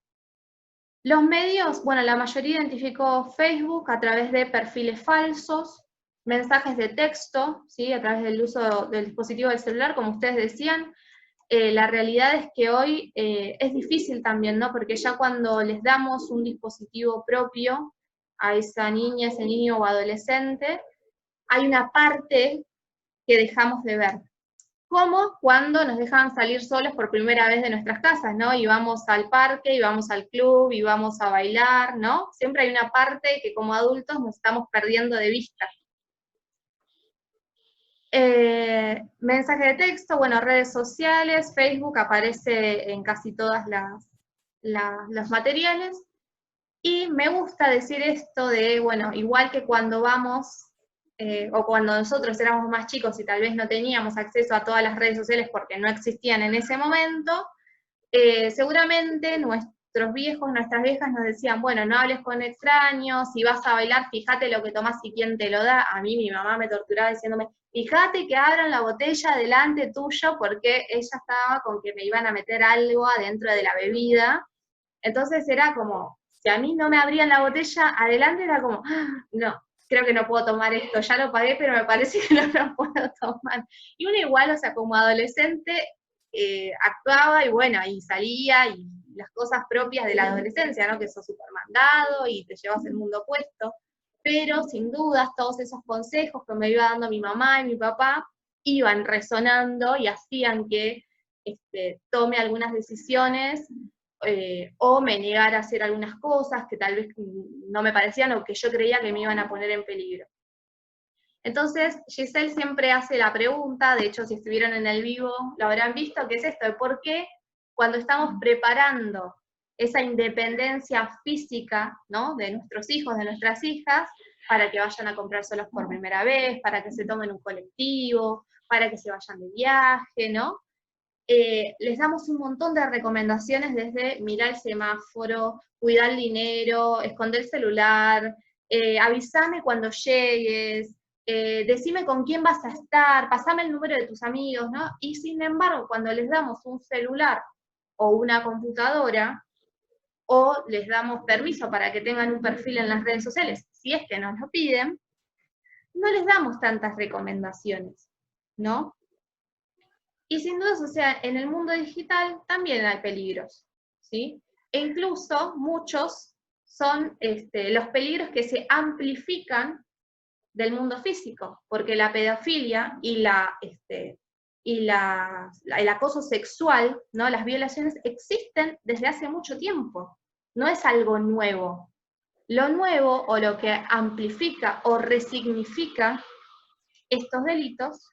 Los medios, bueno, la mayoría identificó Facebook a través de perfiles falsos, mensajes de texto, ¿sí? A través del uso del dispositivo del celular, como ustedes decían. La realidad es que hoy es difícil también, ¿no? Porque ya cuando les damos un dispositivo propio a esa niña, ese niño o adolescente, hay una parte que dejamos de ver. Como cuando nos dejaban salir solos por primera vez de nuestras casas, ¿no? Íbamos al parque, íbamos al club, íbamos a bailar, ¿no? Siempre hay una parte que como adultos nos estamos perdiendo de vista. Mensaje de texto, bueno, redes sociales, Facebook aparece en casi todas los materiales. Y me gusta decir esto de, bueno, igual que cuando vamos, o cuando nosotros éramos más chicos y tal vez no teníamos acceso a todas las redes sociales porque no existían en ese momento, seguramente nuestros viejos, nuestras viejas nos decían, bueno, no hables con extraños, si vas a bailar, fíjate lo que tomás y quién te lo da. A mí mi mamá me torturaba diciéndome, fíjate que abran la botella delante tuyo, porque ella estaba con que me iban a meter algo adentro de la bebida. Entonces era como, si a mí no me abrían la botella adelante, era como, no, creo que no puedo tomar esto, ya lo pagué, pero me parece que no lo puedo tomar. Y uno igual, o sea, como adolescente, actuaba y bueno, y salía, y las cosas propias de la adolescencia, ¿no? Que sos supermandado y te llevas el mundo puesto. Pero sin dudas todos esos consejos que me iba dando mi mamá y mi papá iban resonando y hacían que tome algunas decisiones o me negara a hacer algunas cosas que tal vez no me parecían o que yo creía que me iban a poner en peligro. Entonces, Giselle siempre hace la pregunta, de hecho si estuvieron en el vivo lo habrán visto, que es esto, de por qué cuando estamos preparando esa independencia física, ¿no? De nuestros hijos, de nuestras hijas, para que vayan a comprar solos por primera vez, para que se tomen un colectivo, para que se vayan de viaje, ¿no? Les damos un montón de recomendaciones desde mirar el semáforo, cuidar el dinero, esconder el celular, avísame cuando llegues, decime con quién vas a estar, pasame el número de tus amigos, ¿no? Y sin embargo, cuando les damos un celular o una computadora, o les damos permiso para que tengan un perfil en las redes sociales, si es que nos lo piden, no les damos tantas recomendaciones, ¿no? Y sin duda, o sea, en el mundo digital también hay peligros, ¿sí? E incluso muchos son los peligros que se amplifican del mundo físico, porque la pedofilia y el acoso sexual, ¿no? Las violaciones existen desde hace mucho tiempo, no es algo nuevo. Lo nuevo o lo que amplifica o resignifica estos delitos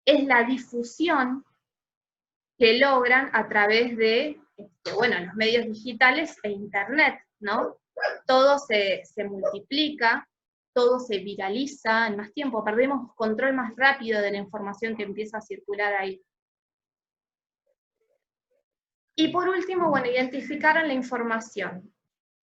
es la difusión que logran a través de, los medios digitales e internet, ¿no? Todo se multiplica, todo se viraliza en más tiempo, perdemos control más rápido de la información que empieza a circular ahí. Y por último, identificaron la información.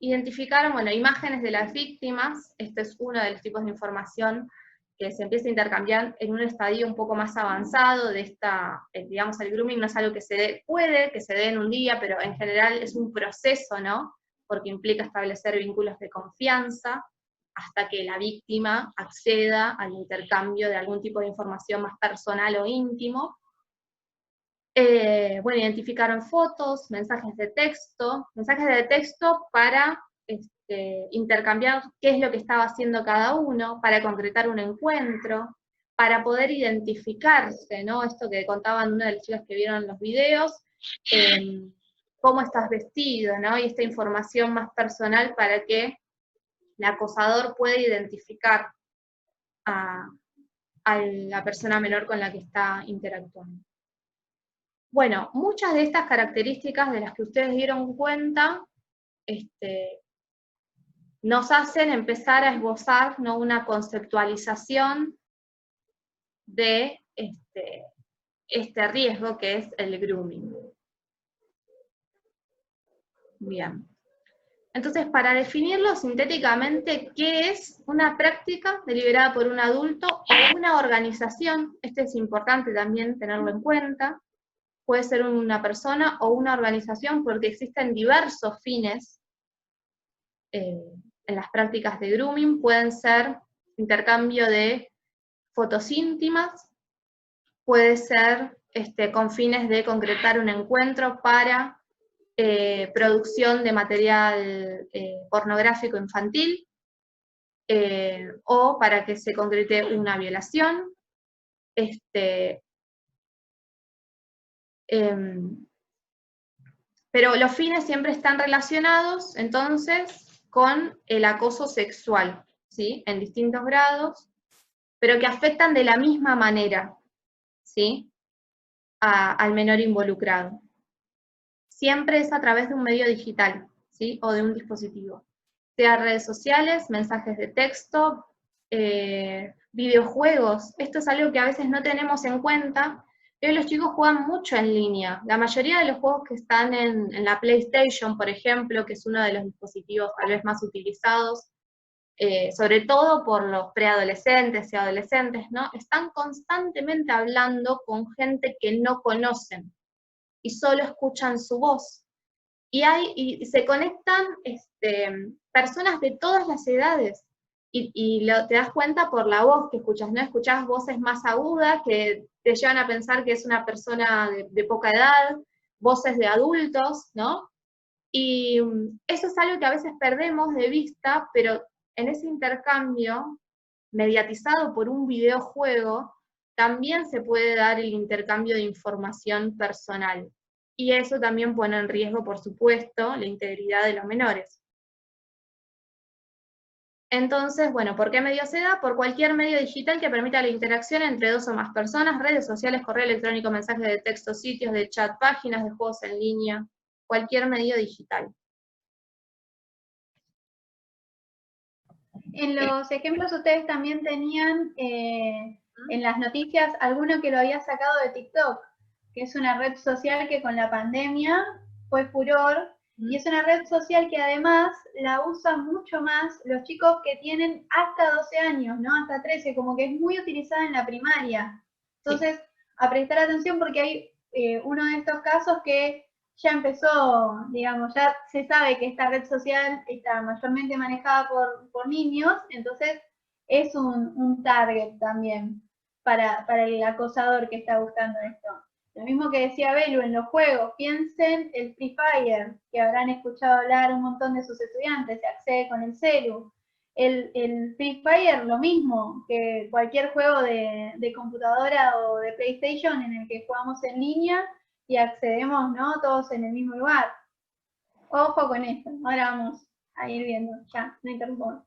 Identificaron, imágenes de las víctimas, este es uno de los tipos de información que se empieza a intercambiar en un estadio un poco más avanzado de esta, digamos, el grooming no es algo que puede que se dé en un día, pero en general es un proceso, ¿no? Porque implica establecer vínculos de confianza hasta que la víctima acceda al intercambio de algún tipo de información más personal o íntimo. Identificaron fotos, mensajes de texto para intercambiar qué es lo que estaba haciendo cada uno, para concretar un encuentro, para poder identificarse, ¿no? Esto que contaban una de las chicas que vieron los videos, cómo estás vestido, ¿no? Y esta información más personal para que el acosador pueda identificar a la persona menor con la que está interactuando. Bueno, muchas de estas características de las que ustedes dieron cuenta, nos hacen empezar a esbozar, ¿no? Una conceptualización de este riesgo que es el grooming. Bien. Entonces, para definirlo sintéticamente, ¿qué es una práctica deliberada por un adulto o una organización? Esto es importante también tenerlo en cuenta. Puede ser una persona o una organización porque existen diversos fines en las prácticas de grooming. Pueden ser intercambio de fotos íntimas, puede ser con fines de concretar un encuentro para producción de material pornográfico infantil, o para que se concrete una violación. Pero los fines siempre están relacionados, entonces, con el acoso sexual, ¿sí? En distintos grados, pero que afectan de la misma manera, ¿sí? Al menor involucrado. Siempre es a través de un medio digital, ¿sí? O de un dispositivo. Sea redes sociales, mensajes de texto, videojuegos. Esto es algo que a veces no tenemos en cuenta. Hoy los chicos juegan mucho en línea. La mayoría de los juegos que están en la PlayStation, por ejemplo, que es uno de los dispositivos tal vez más utilizados, sobre todo por los preadolescentes y adolescentes, ¿no? Están constantemente hablando con gente que no conocen y solo escuchan su voz. Y se conectan personas de todas las edades. Y te das cuenta por la voz que escuchas, ¿no? Escuchás voces más agudas que te llevan a pensar que es una persona de poca edad, voces de adultos, ¿no? Y eso es algo que a veces perdemos de vista, pero en ese intercambio, mediatizado por un videojuego, también se puede dar el intercambio de información personal. Y eso también pone en riesgo, por supuesto, la integridad de los menores. Entonces, bueno, ¿por qué medio se da? Por cualquier medio digital que permita la interacción entre dos o más personas, redes sociales, correo electrónico, mensajes de texto, sitios de chat, páginas de juegos en línea, cualquier medio digital. En los ejemplos ustedes también tenían en las noticias alguno que lo había sacado de TikTok, que es una red social que con la pandemia fue furor, y es una red social que además la usan mucho más los chicos que tienen hasta 12 años, ¿no? Hasta 13, como que es muy utilizada en la primaria. Entonces, a prestar atención porque hay uno de estos casos que ya empezó, digamos, ya se sabe que esta red social está mayormente manejada por niños, entonces es un target también para el acosador que está buscando esto. Lo mismo que decía Belu, en los juegos, piensen el Free Fire, que habrán escuchado hablar un montón de sus estudiantes, se accede con el celu. El Free Fire, lo mismo, que cualquier juego de computadora o de PlayStation en el que jugamos en línea y accedemos, ¿no? Todos en el mismo lugar. Ojo con esto. Ahora vamos a ir viendo. Ya, no interrumpo.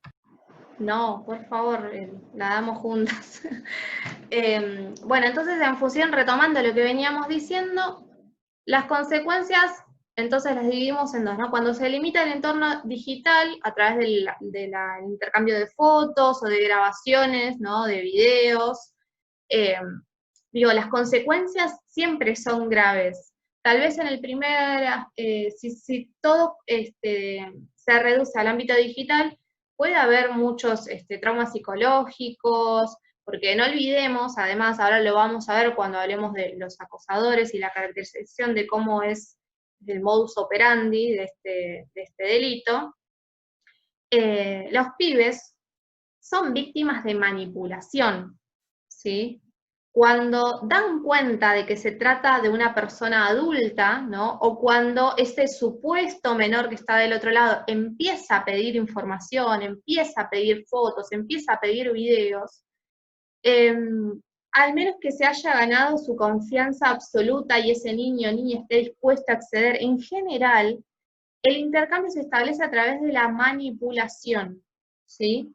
No, por favor, la damos juntas. Bueno, entonces en función, retomando lo que veníamos diciendo, las consecuencias, entonces las dividimos en dos, ¿no? Cuando se limita el entorno digital a través del intercambio de fotos o de grabaciones, ¿no? De videos, digo, las consecuencias siempre son graves. Tal vez en el primer, si todo se reduce al ámbito digital, puede haber muchos traumas psicológicos, porque no olvidemos, además, ahora lo vamos a ver cuando hablemos de los acosadores y la caracterización de cómo es el modus operandi de este delito, los pibes son víctimas de manipulación, ¿sí? Cuando dan cuenta de que se trata de una persona adulta, ¿no? O cuando ese supuesto menor que está del otro lado empieza a pedir información, empieza a pedir fotos, empieza a pedir videos, al menos que se haya ganado su confianza absoluta y ese niño o niña esté dispuesto a acceder, en general, el intercambio se establece a través de la manipulación, ¿sí?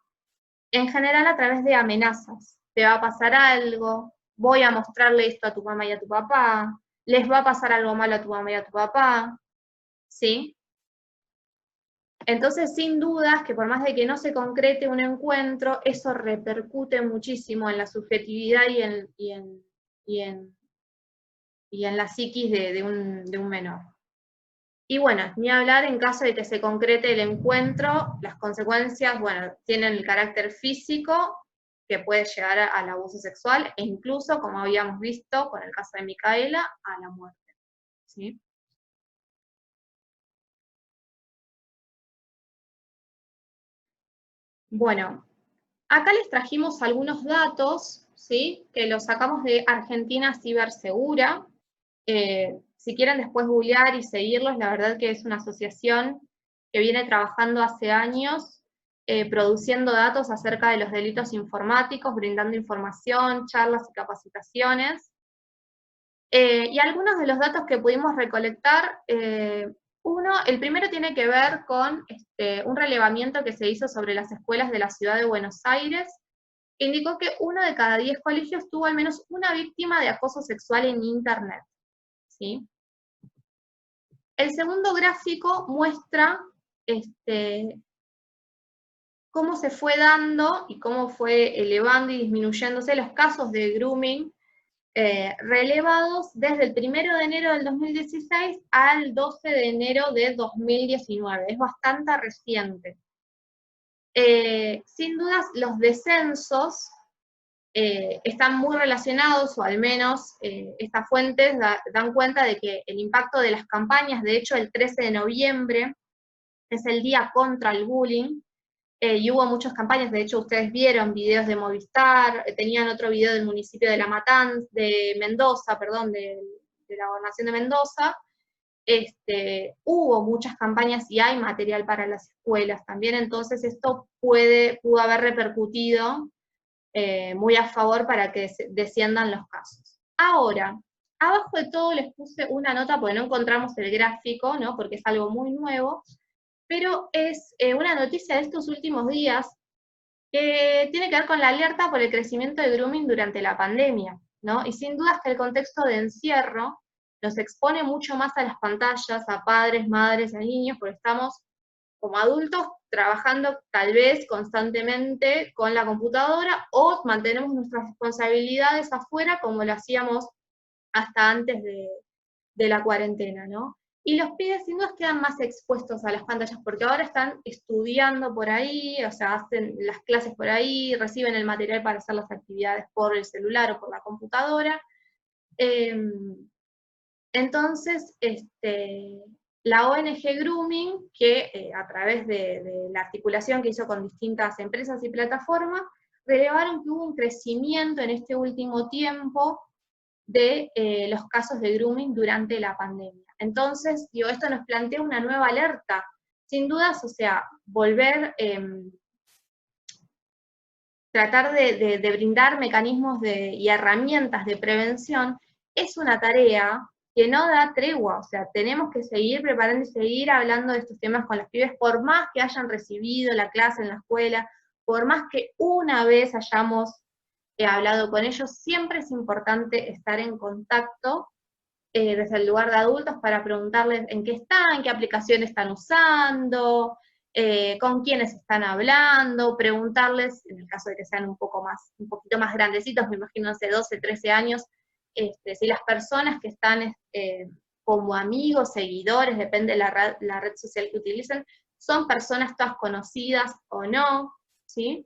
En general a través de amenazas. Te va a pasar algo, voy a mostrarle esto a tu mamá y a tu papá, les va a pasar algo malo a tu mamá y a tu papá, ¿sí? Entonces, sin dudas, que por más de que no se concrete un encuentro, eso repercute muchísimo en la subjetividad y en la psiquis de un menor. Y bueno, ni hablar en caso de que se concrete el encuentro, las consecuencias, bueno, tienen el carácter físico, que puede llegar al abuso sexual, e incluso, como habíamos visto con el caso de Micaela, a la muerte, ¿sí? Bueno, acá les trajimos algunos datos, ¿sí? Que los sacamos de Argentina Cibersegura. Si quieren después googlear y seguirlos, la verdad que es una asociación que viene trabajando hace años, produciendo datos acerca de los delitos informáticos, brindando información, charlas y capacitaciones. Y algunos de los datos que pudimos recolectar, el primero tiene que ver con un relevamiento que se hizo sobre las escuelas de la ciudad de Buenos Aires, que indicó que 1 de cada 10 colegios tuvo al menos una víctima de acoso sexual en Internet, ¿sí? El segundo gráfico muestra cómo se fue dando y cómo fue elevando y disminuyéndose los casos de grooming relevados desde el 1 de enero del 2016 al 12 de enero de 2019. Es bastante reciente. Sin dudas, los descensos están muy relacionados, o al menos estas fuentes dan cuenta de que el impacto de las campañas, de hecho el 13 de noviembre es el día contra el bullying, y hubo muchas campañas, de hecho ustedes vieron videos de Movistar, tenían otro video del municipio de de Mendoza, perdón, de la gobernación de Mendoza. Hubo muchas campañas y hay material para las escuelas también, entonces esto pudo haber repercutido muy a favor para que desciendan los casos. Ahora, abajo de todo les puse una nota, porque no encontramos el gráfico, ¿no? Porque es algo muy nuevo, pero es una noticia de estos últimos días que tiene que ver con la alerta por el crecimiento de grooming durante la pandemia, ¿no? Y sin dudas que el contexto de encierro nos expone mucho más a las pantallas, a padres, madres, a niños, porque estamos como adultos trabajando tal vez constantemente con la computadora, o mantenemos nuestras responsabilidades afuera como lo hacíamos hasta antes de la cuarentena, ¿no? Y los pibes sin duda quedan más expuestos a las pantallas, porque ahora están estudiando por ahí, o sea, hacen las clases por ahí, reciben el material para hacer las actividades por el celular o por la computadora. Entonces, la ONG Grooming, que a través de la articulación que hizo con distintas empresas y plataformas, relevaron que hubo un crecimiento en este último tiempo de los casos de grooming durante la pandemia. Entonces, digo, esto nos plantea una nueva alerta. Sin dudas, o sea, tratar de brindar mecanismos y herramientas de prevención es una tarea que no da tregua, o sea, tenemos que seguir preparando y seguir hablando de estos temas con los pibes, por más que hayan recibido la clase en la escuela, por más que una vez hayamos hablado con ellos, siempre es importante estar en contacto desde el lugar de adultos para preguntarles en qué están, qué aplicación están usando, con quiénes están hablando, preguntarles, en el caso de que sean un poquito más grandecitos, me imagino hace 12, 13 años, si las personas que están como amigos, seguidores, depende de la red social que utilicen, son personas todas conocidas o no, ¿sí?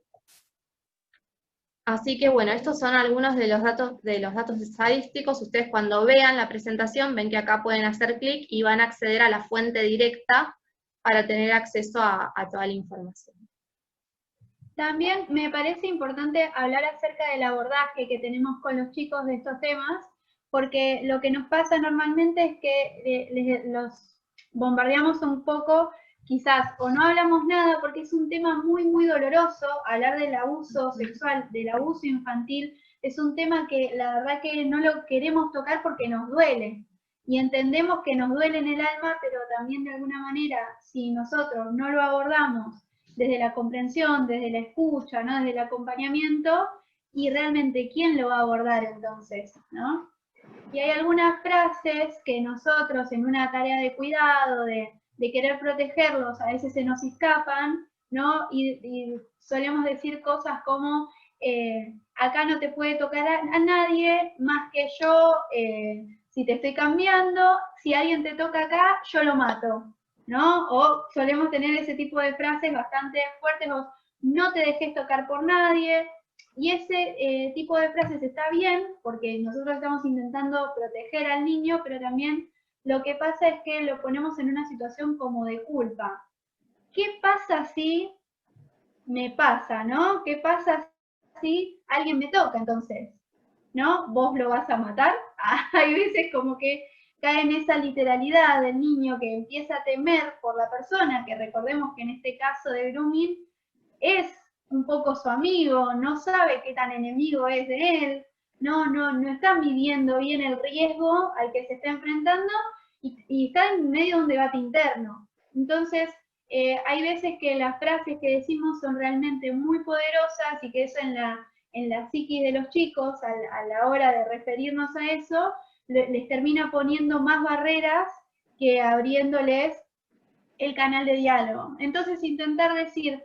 Así que bueno, estos son algunos de los datos estadísticos. Ustedes cuando vean la presentación, ven que acá pueden hacer clic y van a acceder a la fuente directa para tener acceso a toda la información. También me parece importante hablar acerca del abordaje que tenemos con los chicos de estos temas, porque lo que nos pasa normalmente es que los bombardeamos un poco, quizás, o no hablamos nada, porque es un tema muy, muy doloroso. Hablar del abuso sexual, del abuso infantil, es un tema que la verdad que no lo queremos tocar porque nos duele. Y entendemos que nos duele en el alma, pero también de alguna manera, si nosotros no lo abordamos desde la comprensión, desde la escucha, ¿no? Desde el acompañamiento, y realmente, ¿quién lo va a abordar entonces, ¿no? Y hay algunas frases que nosotros en una tarea de cuidado, de querer protegerlos, a veces se nos escapan, ¿no? Y solemos decir cosas como, acá no te puede tocar a nadie más que yo, si te estoy cambiando, si alguien te toca acá, yo lo mato, ¿no? O solemos tener ese tipo de frases bastante fuertes, o no te dejes tocar por nadie, y ese tipo de frases está bien, porque nosotros estamos intentando proteger al niño, pero también lo que pasa es que lo ponemos en una situación como de culpa. ¿Qué pasa si me pasa, no? ¿Qué pasa si alguien me toca entonces? ¿No? ¿Vos lo vas a matar? Hay veces como que cae en esa literalidad del niño que empieza a temer por la persona, que recordemos que en este caso de grooming es un poco su amigo, no sabe qué tan enemigo es de él, no está midiendo bien el riesgo al que se está enfrentando y está en medio de un debate interno. Entonces, hay veces que las frases que decimos son realmente muy poderosas y que eso en la psiquis de los chicos, a la hora de referirnos a eso, les termina poniendo más barreras que abriéndoles el canal de diálogo. Entonces, intentar decir,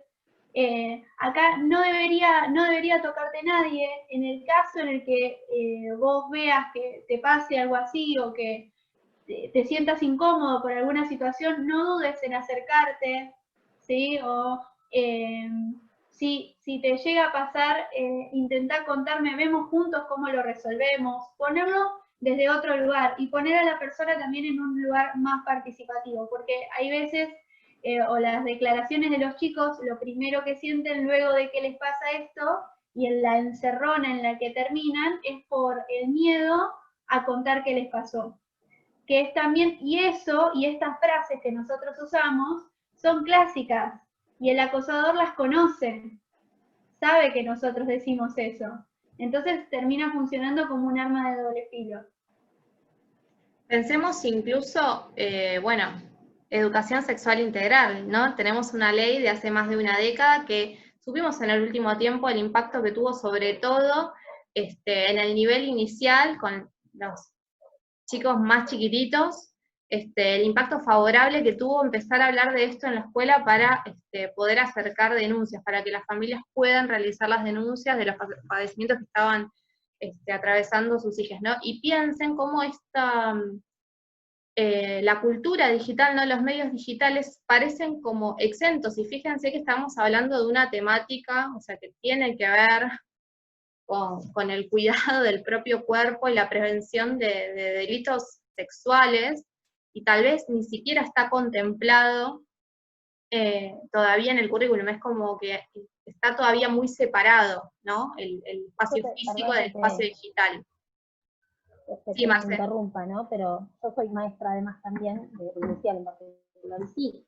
acá no debería tocarte nadie, en el caso en el que vos veas que te pase algo así o que te sientas incómodo por alguna situación, no dudes en acercarte, ¿sí? O si te llega a pasar, intentá contarme, vemos juntos cómo lo resolvemos, ponerlo desde otro lugar y poner a la persona también en un lugar más participativo, porque hay veces, o las declaraciones de los chicos, lo primero que sienten luego de que les pasa esto, y en la encerrona en la que terminan, es por el miedo a contar qué les pasó. Que es también, y eso, y estas frases que nosotros usamos, son clásicas, y el acosador las conoce, sabe que nosotros decimos eso. Entonces termina funcionando como un arma de doble filo. Pensemos incluso, bueno, educación sexual integral, ¿no? Tenemos una ley de hace más de una década que supimos en el último tiempo el impacto que tuvo sobre todo en el nivel inicial con los chicos más chiquititos, el impacto favorable que tuvo empezar a hablar de esto en la escuela para poder acercar denuncias, para que las familias puedan realizar las denuncias de los padecimientos que estaban atravesando sus hijas, ¿no? Y piensen cómo la cultura digital, ¿no? Los medios digitales parecen como exentos, y fíjense que estamos hablando de una temática, o sea, que tiene que ver con el cuidado del propio cuerpo y la prevención de delitos sexuales, y tal vez ni siquiera está contemplado todavía en el currículum, es como que está todavía muy separado, ¿no? El espacio físico del espacio digital. Sí, me interrumpa, ¿no? Pero yo soy maestra además también de inicial en particular. Sí,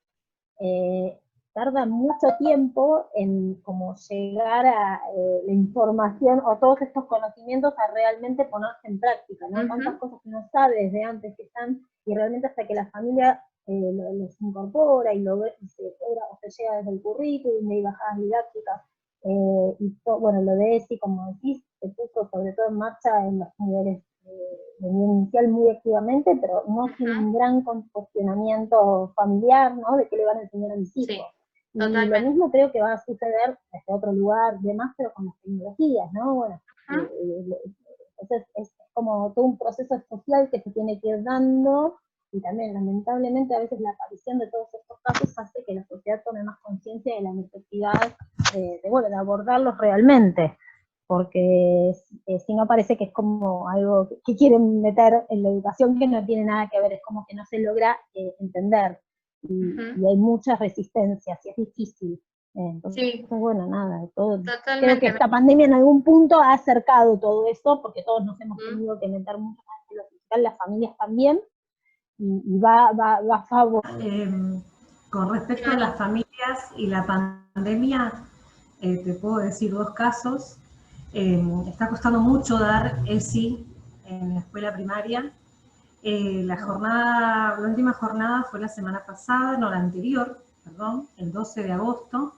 tarda mucho tiempo en como llegar a la información o todos estos conocimientos a realmente ponerse en práctica, ¿no? Tantas cosas que uno sabe desde antes que están, y realmente hasta que la familia los incorpora y lo ve, y se llega desde el currículum, y bajadas didácticas, bueno, lo de ESI, como decís, se puso sobre todo en marcha en los niveles de nivel inicial muy activamente, pero no sin un gran cuestionamiento familiar, ¿no? De qué le van a enseñar a mis hijos. Sí, y lo mismo creo que va a suceder desde otro lugar, demás, pero con las tecnologías, ¿no? Bueno, entonces es como todo un proceso social que se tiene que ir dando, y también lamentablemente a veces la aparición de todos estos casos hace que la sociedad tome más conciencia de la necesidad de abordarlos realmente, porque si no parece que es como algo que quieren meter en la educación que no tiene nada que ver, es como que no se logra entender, y hay muchas resistencias, y es difícil. Entonces, bueno, nada, creo que esta pandemia en algún punto ha acercado todo eso, porque todos nos hemos tenido que meter mucho más en lo digital, las familias también, y va a favor. Con respecto a las familias y la pandemia, te puedo decir 2 casos. Está costando mucho dar ESI en la escuela primaria. La última jornada fue la semana pasada, no, la anterior, perdón, el 12 de agosto,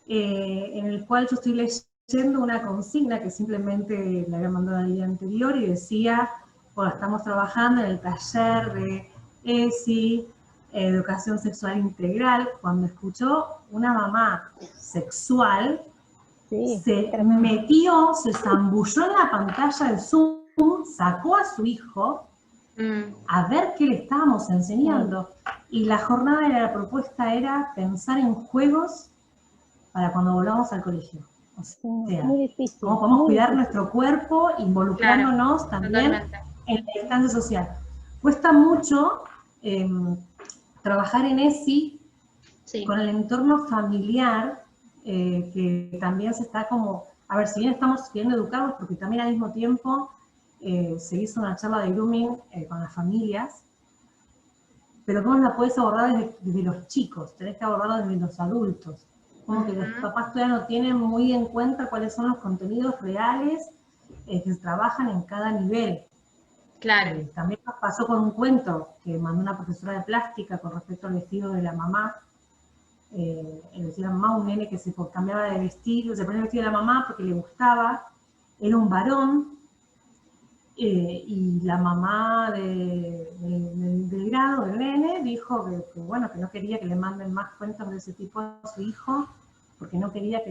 en el cual yo estoy leyendo una consigna que simplemente le había mandado el día anterior y decía, bueno, estamos trabajando en el taller de ESI, educación sexual integral. Cuando escuchó una mamá sexual, se metió, se zambulló en la pantalla del Zoom, sacó a su hijo a ver qué le estábamos enseñando. Y la jornada la propuesta era pensar en juegos para cuando volvamos al colegio. O sea, muy difícil, cómo podemos cuidar nuestro cuerpo, involucrándonos también en la distancia social. Cuesta mucho trabajar en ESI con el entorno familiar, que también se está como, a ver, si bien estamos queriendo educarlos, porque también al mismo tiempo se hizo una charla de grooming con las familias, pero ¿cómo la puedes abordar desde los chicos? Tenés que abordarlo desde los adultos. Como que los papás todavía no tienen muy en cuenta cuáles son los contenidos reales que se trabajan en cada nivel. Claro. También nos pasó con un cuento que mandó una profesora de plástica con respecto al vestido de la mamá. El vestido de la mamá, un nene que se cambiaba de vestido, se ponía el vestido de la mamá porque le gustaba, era un varón, y la mamá del grado, del nene, dijo que bueno, que no quería que le manden más cuentos de ese tipo a su hijo, porque no quería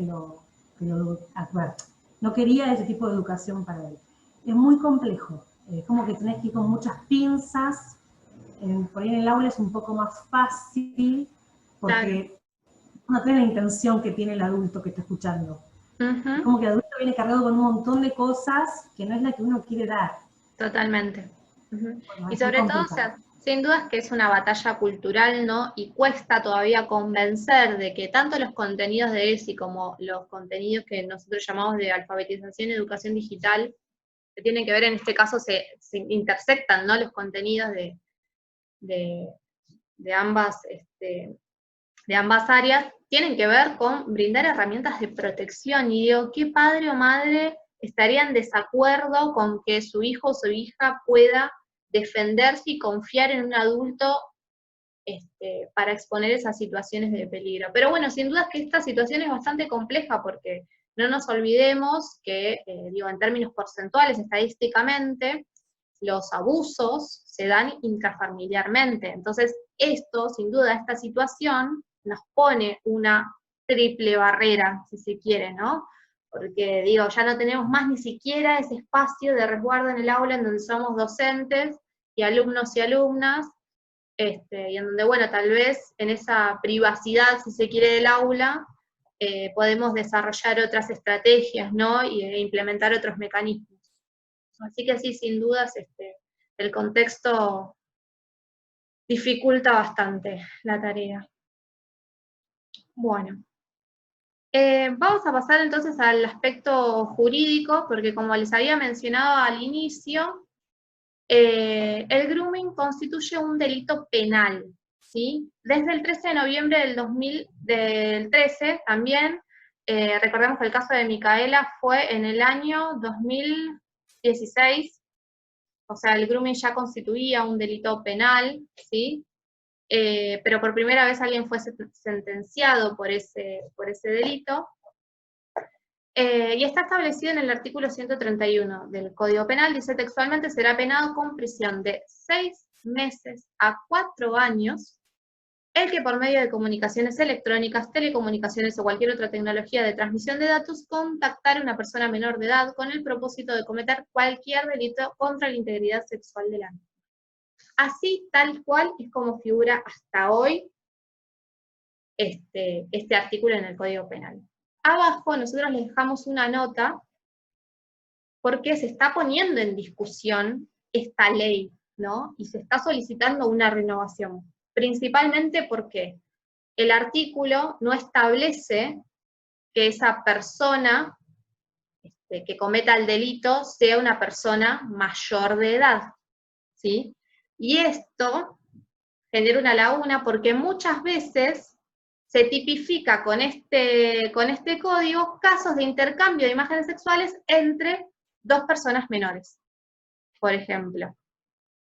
no quería ese tipo de educación para él. Es muy complejo, es como que tenés que ir con muchas pinzas, por ahí en el aula es un poco más fácil, porque no tiene la intención que tiene el adulto que está escuchando. Es como que el adulto viene cargado con un montón de cosas que no es la que uno quiere dar. Totalmente. Bueno, Y sobre todo, o sea, sin dudas que es una batalla cultural, ¿no? Y cuesta todavía convencer de que tanto los contenidos de ESI como los contenidos que nosotros llamamos de alfabetización y educación digital, que tienen que ver, en este caso, se intersectan, ¿no? Los contenidos de ambas áreas, tienen que ver con brindar herramientas de protección. Y digo, ¿qué padre o madre estaría en desacuerdo con que su hijo o su hija pueda defenderse y confiar en un adulto para exponer esas situaciones de peligro? Pero bueno, sin duda es que esta situación es bastante compleja, porque no nos olvidemos que, en términos porcentuales, estadísticamente, los abusos se dan intrafamiliarmente. Entonces, sin duda, esta situación nos pone una triple barrera, si se quiere, ¿no? Porque, ya no tenemos más ni siquiera ese espacio de resguardo en el aula en donde somos docentes y alumnos y alumnas, y en donde, bueno, tal vez en esa privacidad, si se quiere, del aula, podemos desarrollar otras estrategias, ¿no? E implementar otros mecanismos. Así que sí, sin dudas, el contexto dificulta bastante la tarea. Bueno. Vamos a pasar entonces al aspecto jurídico, porque como les había mencionado al inicio, el grooming constituye un delito penal, ¿sí? Desde el 13 de noviembre del 13 también, recordemos que el caso de Micaela fue en el año 2016, o sea, el grooming ya constituía un delito penal, ¿sí? Pero por primera vez alguien fue sentenciado por ese delito. Y está establecido en el artículo 131 del Código Penal, dice textualmente, será penado con prisión de 6 meses a 4 años el que por medio de comunicaciones electrónicas, telecomunicaciones o cualquier otra tecnología de transmisión de datos contactar a una persona menor de edad con el propósito de cometer cualquier delito contra la integridad sexual de la misma. Así, tal cual, es como figura hasta hoy este artículo en el Código Penal. Abajo nosotros les dejamos una nota porque se está poniendo en discusión esta ley, ¿no? Y se está solicitando una renovación. Principalmente porque el artículo no establece que esa persona que cometa el delito sea una persona mayor de edad, ¿sí? Y esto genera una laguna porque muchas veces se tipifica con este código casos de intercambio de imágenes sexuales entre 2 personas menores, por ejemplo,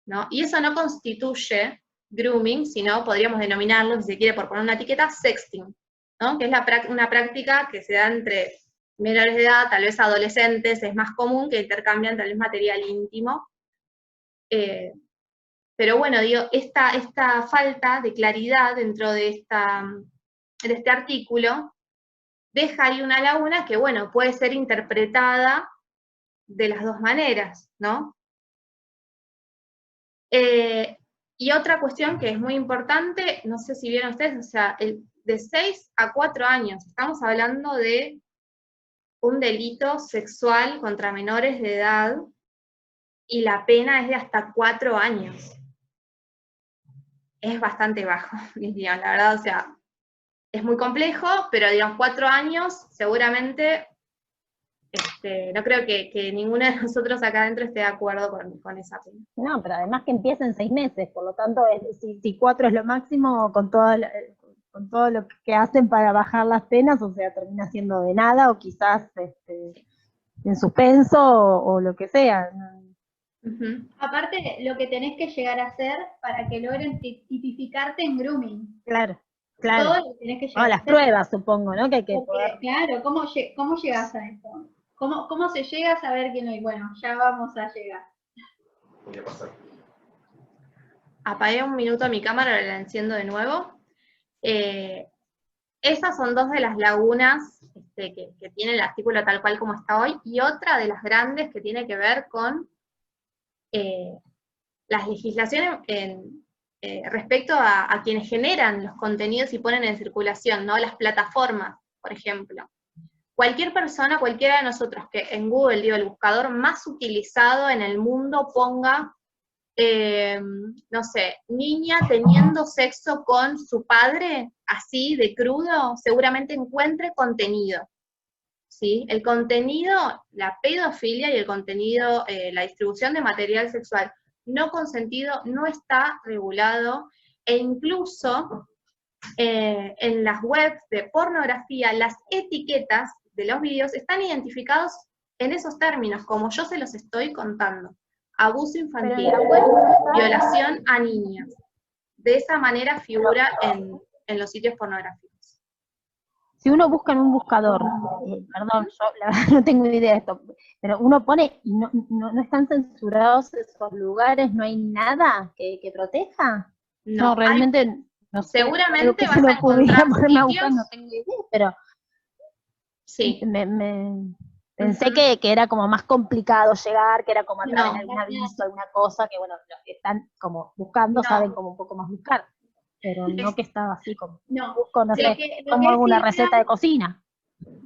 ¿no? Y eso no constituye grooming, sino podríamos denominarlo, si se quiere por poner una etiqueta, sexting, ¿no? Que es una práctica que se da entre menores de edad, tal vez adolescentes, es más común que intercambian tal vez material íntimo. Pero bueno, digo, esta falta de claridad dentro de este artículo deja ahí una laguna que, bueno, puede ser interpretada de las dos maneras, ¿no? Y otra cuestión que es muy importante, no sé si vieron ustedes, o sea, de 6 a 4 años, estamos hablando de un delito sexual contra menores de edad, y la pena es de hasta 4 años. Es bastante bajo, digamos, la verdad, o sea, es muy complejo, pero digamos, 4 años, seguramente, no creo que ninguno de nosotros acá adentro esté de acuerdo con esa pena. No, pero además que empieza en 6 meses, por lo tanto, si 4 es lo máximo, con todo lo que hacen para bajar las penas, o sea, termina siendo de nada, o quizás en suspenso, o lo que sea. Aparte, lo que tenés que llegar a hacer para que logren tipificarte en grooming. Claro. Todo lo que tenés que llegar las a hacer. pruebas, supongo, ¿no? Que hay que Porque, poder... claro, ¿cómo llegas a esto? ¿Cómo se llega a saber quién es? Bueno, ya vamos a llegar. Voy a pasar. Apagué un minuto mi cámara, la enciendo de nuevo. Esas son 2 de las lagunas que tiene el artículo tal cual como está hoy, y otra de las grandes que tiene que ver con las legislaciones respecto a quienes generan los contenidos y ponen en circulación, ¿no? Las plataformas, por ejemplo. Cualquier persona, cualquiera de nosotros que en Google, digo, el buscador más utilizado en el mundo ponga, no sé, niña teniendo sexo con su padre, así de crudo, seguramente encuentre contenido, ¿sí? El contenido, la pedofilia y el contenido, la distribución de material sexual no consentido no está regulado, e incluso en las webs de pornografía, las etiquetas de los vídeos están identificados en esos términos, como yo se los estoy contando. Abuso infantil, violación a niñas. De esa manera figura en los sitios pornográficos. Si uno busca en un buscador, perdón, yo la verdad no tengo idea de esto, pero uno pone, y no están censurados esos lugares, no hay nada que proteja. No, realmente no sé. Seguramente vas a encontrar sitios, no tengo idea, pero sí. Pensé que era como más complicado llegar, que era como a través de algún aviso, alguna cosa, que bueno, los que están como buscando saben como un poco más buscar. Pero no que estaba así como, busco, no sé, como alguna receta de cocina.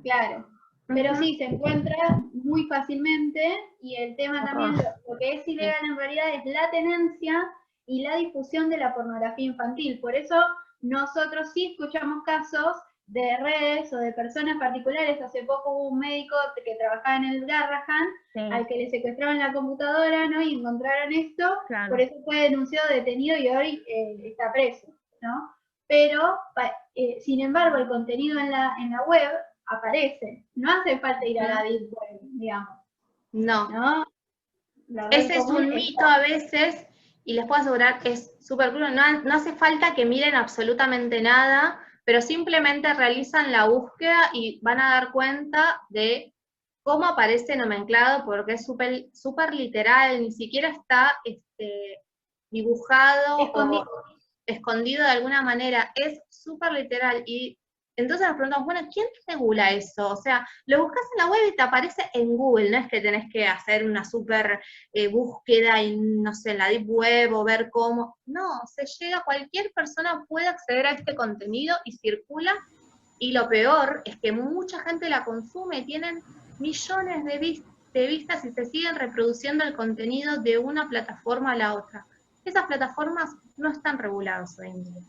Claro, pero sí, se encuentra muy fácilmente, y el tema también, lo que es ilegal en realidad es la tenencia y la difusión de la pornografía infantil. Por eso nosotros sí escuchamos casos de redes o de personas particulares. Hace poco hubo un médico que trabajaba en el Garrahan, al que le secuestraron la computadora, ¿no? Y encontraron esto, por eso fue denunciado, detenido y hoy está preso. ¿no? Pero, sin embargo, el contenido en la web aparece. No hace falta ir a la deep web, digamos. No. La red Ese es común un mito a veces, y les puedo asegurar que es súper crudo. No hace falta que miren absolutamente nada, pero simplemente realizan la búsqueda y van a dar cuenta de cómo aparece nomenclado, porque es súper literal, ni siquiera está dibujado o escondido de alguna manera, es súper literal. Y entonces nos preguntamos, bueno, ¿quién regula eso? O sea, lo buscas en la web y te aparece en Google, no es que tenés que hacer una súper búsqueda y, no sé, en la Deep Web o ver cómo. No, se llega, cualquier persona puede acceder a este contenido y circula, y lo peor es que mucha gente la consume, tienen millones de vistas y se siguen reproduciendo el contenido de una plataforma a la otra. Esas plataformas no están reguladas hoy en día.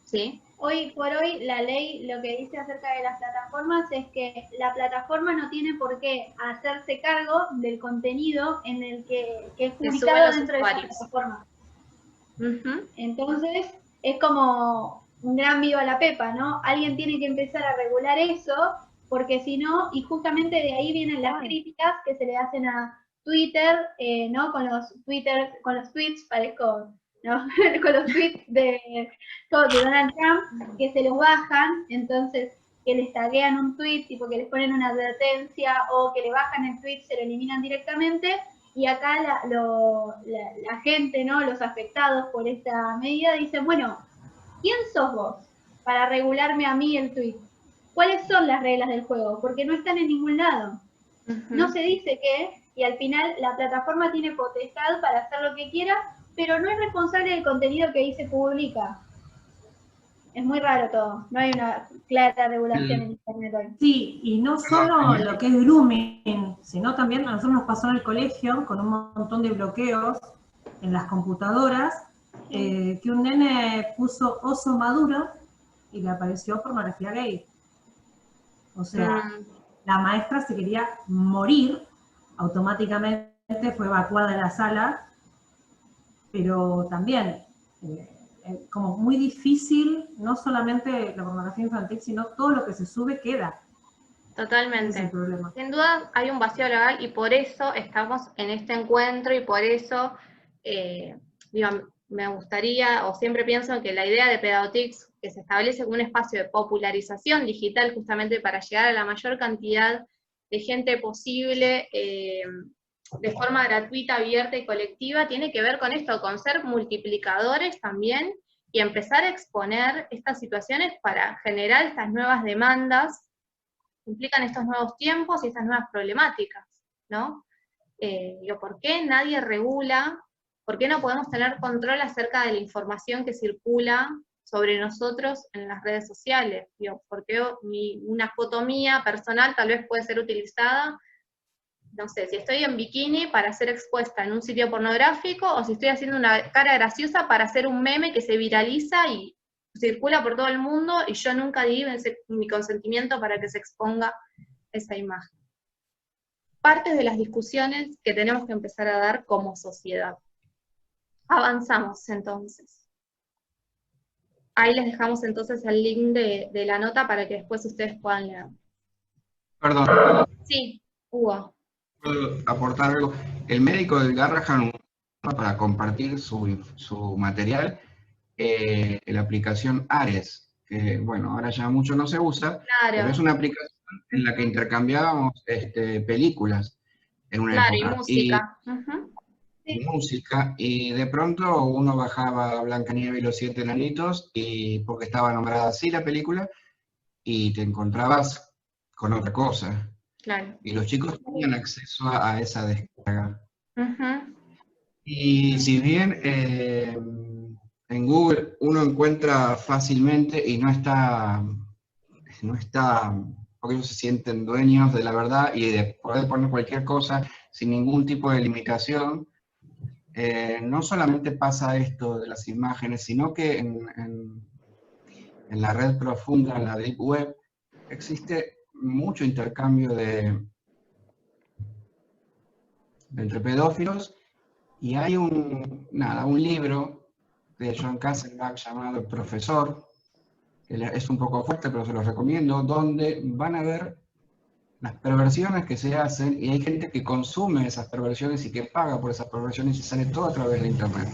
¿Sí? Hoy por hoy la ley lo que dice acerca de las plataformas es que la plataforma no tiene por qué hacerse cargo del contenido en el que es publicado dentro de esa plataforma. Entonces es como un gran viva la pepa, ¿no? Alguien tiene que empezar a regular eso, porque si no, y justamente de ahí vienen las críticas que se le hacen a Twitter, ¿no? Con los tweets, parezco, ¿no? Con los tweets de Donald Trump, que se los bajan, entonces que les taguean un tweet, tipo que les ponen una advertencia, o que le bajan el tweet, se lo eliminan directamente, y acá la gente, ¿no? Los afectados por esta medida dicen, bueno, ¿quién sos vos para regularme a mí el tweet? ¿Cuáles son las reglas del juego? Porque no están en ningún lado. No se dice qué, y al final la plataforma tiene potestad para hacer lo que quiera, pero no es responsable del contenido que ahí se publica. Es muy raro todo, no hay una clara regulación en Internet hoy. Sí, y no solo lo que es grooming, sino también a nosotros nos pasó en el colegio con un montón de bloqueos en las computadoras, que un nene puso oso maduro y le apareció pornografía gay. O sea, la maestra se quería morir, automáticamente fue evacuada de la sala, pero también como muy difícil, no solamente la pornografía infantil, sino todo lo que se sube queda. Totalmente. Ese es el problema. Sin duda hay un vacío legal y por eso estamos en este encuentro y por eso, digo, me gustaría, o siempre pienso que la idea de Pedagotics, que se establece como un espacio de popularización digital justamente para llegar a la mayor cantidad de gente posible, de forma gratuita, abierta y colectiva, tiene que ver con esto, con ser multiplicadores también, y empezar a exponer estas situaciones para generar estas nuevas demandas que implican estos nuevos tiempos y estas nuevas problemáticas, ¿no? ¿Por qué nadie regula? ¿Por qué no podemos tener control acerca de la información que circula sobre nosotros en las redes sociales? ¿Por qué una foto mía personal tal vez puede ser utilizada, no sé, si estoy en bikini para ser expuesta en un sitio pornográfico, o si estoy haciendo una cara graciosa para hacer un meme que se viraliza y circula por todo el mundo, y yo nunca di mi consentimiento para que se exponga esa imagen? Partes de las discusiones que tenemos que empezar a dar como sociedad. Avanzamos entonces. Ahí les dejamos entonces el link de la nota para que después ustedes puedan leer. Perdón. Sí, Hugo. ¿Puedo aportar algo? El médico del Garrahan, para compartir su material, la aplicación Ares, que bueno, ahora ya mucho no se usa, pero es una aplicación en la que intercambiábamos películas en una época. Y música. Y música, y de pronto uno bajaba Blancanieves y los 7 enanitos, y porque estaba nombrada así la película, y te encontrabas con otra cosa. Claro. Y los chicos tenían acceso a esa descarga. Y si bien en Google uno encuentra fácilmente y no está, porque ellos se sienten dueños de la verdad y de poder poner cualquier cosa sin ningún tipo de limitación, no solamente pasa esto de las imágenes, sino que en la red profunda, en la Deep Web, existe mucho intercambio entre pedófilos, y hay un libro de John Kasselbach llamado El Profesor, que es un poco fuerte, pero se los recomiendo, donde van a ver las perversiones que se hacen, y hay gente que consume esas perversiones y que paga por esas perversiones y sale todo a través de internet.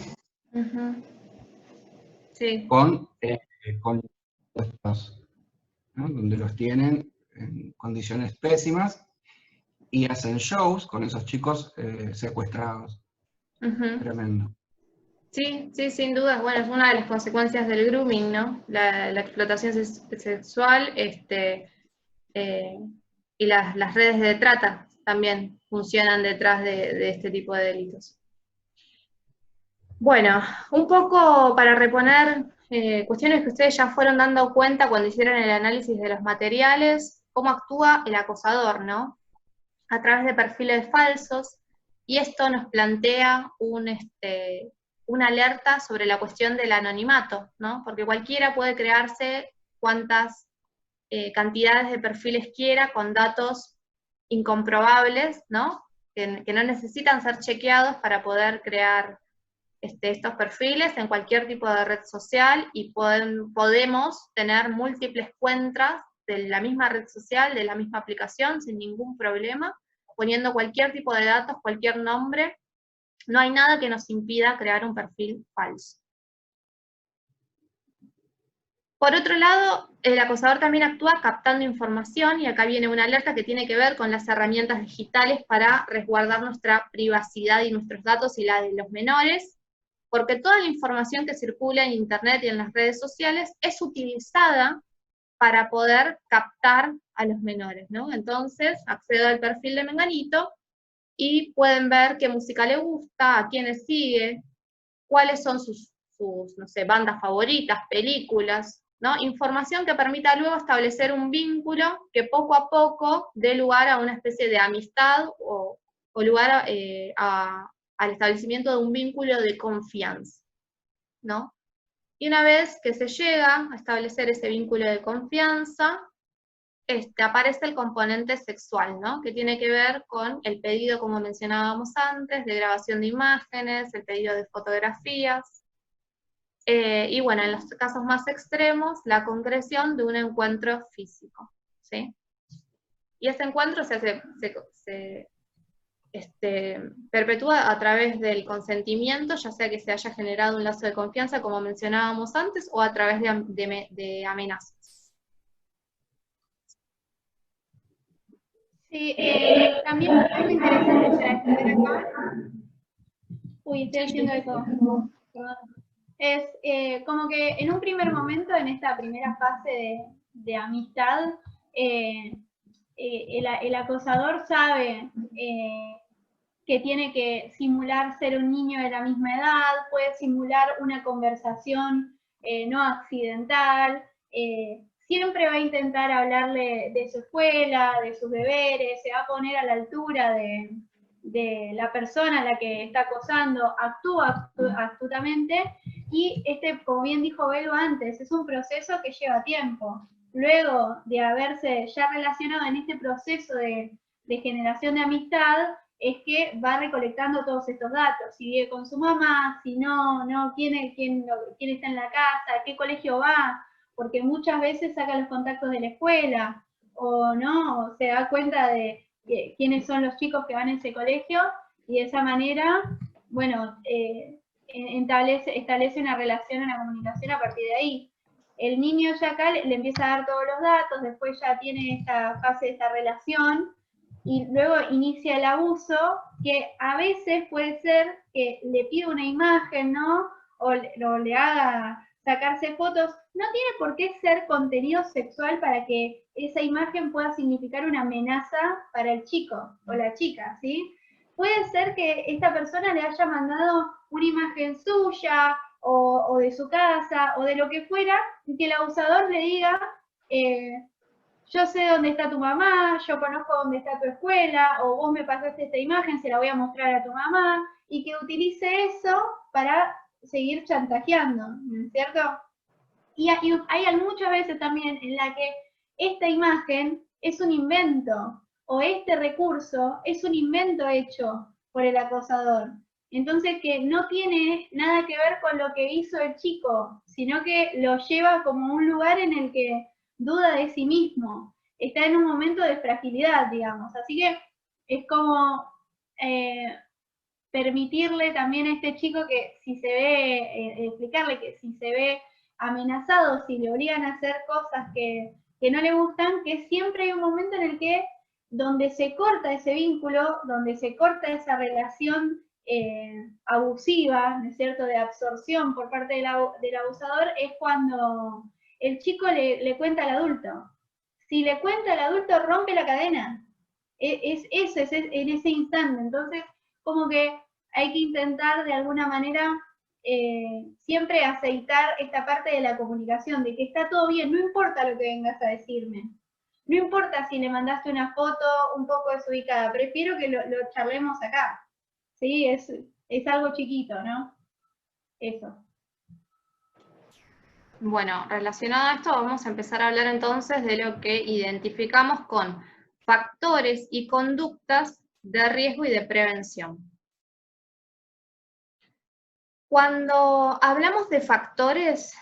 Sí. Con estos, ¿no? Donde los tienen en condiciones pésimas y hacen shows con esos chicos secuestrados. Tremendo. Sí, sí, sin duda. Bueno, es una de las consecuencias del grooming, ¿no? La explotación sexual, y las redes de trata también funcionan detrás de este tipo de delitos. Bueno, un poco para reponer cuestiones que ustedes ya fueron dando cuenta cuando hicieron el análisis de los materiales, cómo actúa el acosador, ¿no? A través de perfiles falsos, y esto nos plantea una alerta sobre la cuestión del anonimato, ¿no? Porque cualquiera puede crearse cuantas cantidades de perfiles quiera con datos incomprobables, ¿no? Que no necesitan ser chequeados para poder crear estos perfiles en cualquier tipo de red social, y podemos tener múltiples cuentas de la misma red social, de la misma aplicación, sin ningún problema, poniendo cualquier tipo de datos, cualquier nombre. No hay nada que nos impida crear un perfil falso. Por otro lado, el acosador también actúa captando información, y acá viene una alerta que tiene que ver con las herramientas digitales para resguardar nuestra privacidad y nuestros datos y la de los menores, porque toda la información que circula en Internet y en las redes sociales es utilizada para poder captar a los menores, ¿no? Entonces, accedo al perfil de Menganito y pueden ver qué música le gusta, a quiénes sigue, cuáles son sus no sé, bandas favoritas, películas, ¿no? Información que permita luego establecer un vínculo que poco a poco dé lugar a una especie de amistad o lugar al establecimiento de un vínculo de confianza, ¿no? Y una vez que se llega a establecer ese vínculo de confianza, aparece el componente sexual, ¿no? Que tiene que ver con el pedido, como mencionábamos antes, de grabación de imágenes, el pedido de fotografías, y bueno, en los casos más extremos, la concreción de un encuentro físico, ¿sí? Y ese encuentro se perpetúa a través del consentimiento, ya sea que se haya generado un lazo de confianza, como mencionábamos antes, o a través de amenazas. Sí, también algo interesante para explicar acá. Uy, estoy haciendo eco. Es como que en un primer momento, en esta primera fase de amistad, el acosador sabe que tiene que simular ser un niño de la misma edad, puede simular una conversación no accidental, siempre va a intentar hablarle de su escuela, de sus deberes, se va a poner a la altura de la persona a la que está acosando, actúa astutamente, y como bien dijo Belu antes, es un proceso que lleva tiempo. Luego de haberse ya relacionado en este proceso de generación de amistad, es que va recolectando todos estos datos, si vive con su mamá, si no, quién está en la casa, a qué colegio va, porque muchas veces saca los contactos de la escuela, o no, se da cuenta de quiénes son los chicos que van a ese colegio, y de esa manera, bueno, establece una relación, una comunicación a partir de ahí. El niño ya acá le empieza a dar todos los datos, después ya tiene esta fase de esta relación, y luego inicia el abuso, que a veces puede ser que le pida una imagen, ¿no? O le haga sacarse fotos. No tiene por qué ser contenido sexual para que esa imagen pueda significar una amenaza para el chico o la chica, ¿sí? Puede ser que esta persona le haya mandado una imagen suya o de su casa o de lo que fuera, y que el abusador le diga, yo sé dónde está tu mamá, yo conozco dónde está tu escuela, o vos me pasaste esta imagen, se la voy a mostrar a tu mamá, y que utilice eso para seguir chantajeando, ¿no es cierto? Y hay muchas veces también en la que esta imagen es un invento, o este recurso es un invento hecho por el acosador. Entonces que no tiene nada que ver con lo que hizo el chico, sino que lo lleva como un lugar en el que duda de sí mismo, está en un momento de fragilidad, digamos. Así que es como permitirle también a este chico que si se ve, explicarle que si se ve amenazado, si le obligan a hacer cosas que no le gustan, que siempre hay un momento en el que donde se corta ese vínculo, donde se corta esa relación abusiva, ¿no es cierto?, de absorción por parte del abusador, es cuando el chico le cuenta al adulto. Si le cuenta al adulto, rompe la cadena. Es en ese instante. Entonces, como que hay que intentar de alguna manera siempre aceitar esta parte de la comunicación, de que está todo bien, no importa lo que vengas a decirme. No importa si le mandaste una foto un poco desubicada, prefiero que lo charlemos acá. Sí, es algo chiquito, ¿no? Eso. Bueno, relacionado a esto vamos a empezar a hablar entonces de lo que identificamos con factores y conductas de riesgo y de prevención. Cuando hablamos de factores,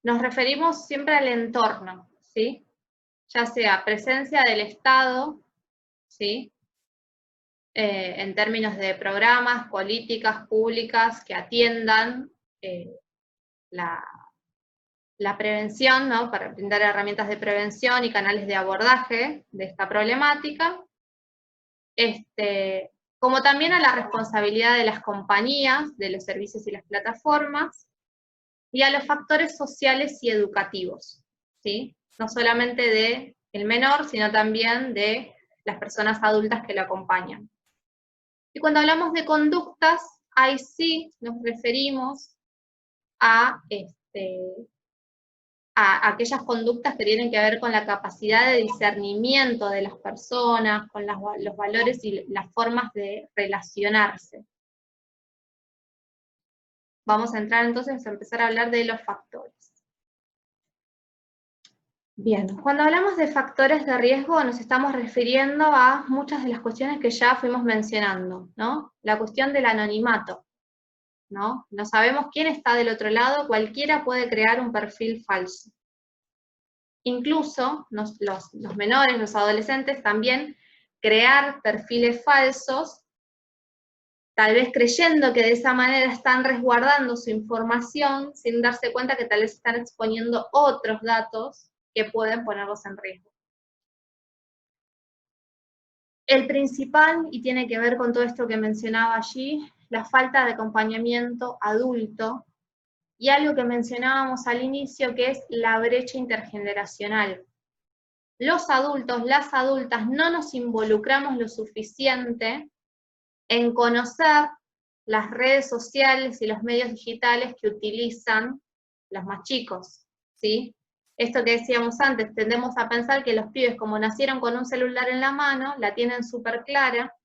nos referimos siempre al entorno, ¿sí? Ya sea presencia del Estado, ¿sí? En términos de programas, políticas públicas que atiendan la prevención, ¿no? Para brindar herramientas de prevención y canales de abordaje de esta problemática, como también a la responsabilidad de las compañías, de los servicios y las plataformas, y a los factores sociales y educativos, ¿sí? No solamente del menor, sino también de las personas adultas que lo acompañan. Y cuando hablamos de conductas, ahí sí nos referimos a aquellas conductas que tienen que ver con la capacidad de discernimiento de las personas, con los valores y las formas de relacionarse. Vamos a entrar entonces a empezar a hablar de los factores. Bien, cuando hablamos de factores de riesgo nos estamos refiriendo a muchas de las cuestiones que ya fuimos mencionando, ¿no? La cuestión del anonimato, ¿no? No sabemos quién está del otro lado, cualquiera puede crear un perfil falso. Incluso los menores, los adolescentes, también crear perfiles falsos, tal vez creyendo que de esa manera están resguardando su información, sin darse cuenta que tal vez están exponiendo otros datos que pueden ponerlos en riesgo. El principal, y tiene que ver con todo esto que mencionaba allí, la falta de acompañamiento adulto, y algo que mencionábamos al inicio, que es la brecha intergeneracional. Los adultos, las adultas, no nos involucramos lo suficiente en conocer las redes sociales y los medios digitales que utilizan los más chicos, ¿sí? Esto que decíamos antes, tendemos a pensar que los pibes, como nacieron con un celular en la mano, la tienen súper clara,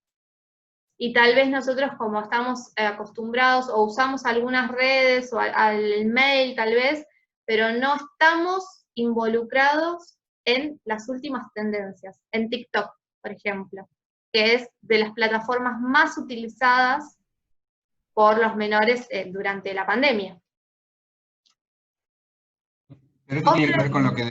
y tal vez nosotros, como estamos acostumbrados o usamos algunas redes o al mail tal vez, pero no estamos involucrados en las últimas tendencias, en TikTok, por ejemplo, que es de las plataformas más utilizadas por los menores durante la pandemia. Pero esto tiene que ver con lo que,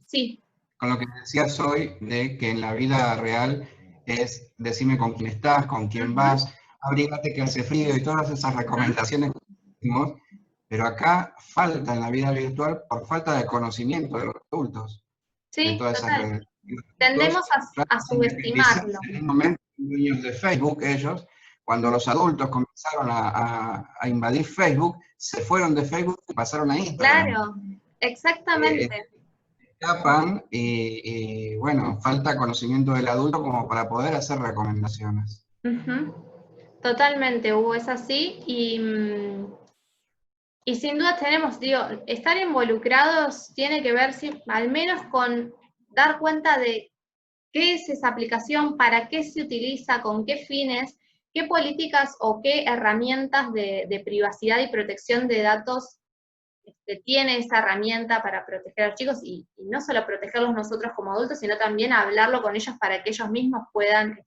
sí, con lo que decías hoy, de que en la vida real es decime con quién estás, con quién vas, abrígate que hace frío y todas esas recomendaciones que hicimos, pero acá falta en la vida virtual por falta de conocimiento de los adultos. Sí, de todas esas redes. Tendemos a subestimarlo. En un momento, dueños de Facebook, ellos, cuando los adultos comenzaron a invadir Facebook, se fueron de Facebook y pasaron a Instagram. Claro, exactamente. Escapan y bueno, falta conocimiento del adulto como para poder hacer recomendaciones. Totalmente, Hugo, es así, y sin duda tenemos, digo, estar involucrados tiene que ver al menos con dar cuenta de qué es esa aplicación, para qué se utiliza, con qué fines, qué políticas o qué herramientas de privacidad y protección de datos tiene esa herramienta para proteger a los chicos, y no solo protegerlos nosotros como adultos, sino también hablarlo con ellos para que ellos mismos puedan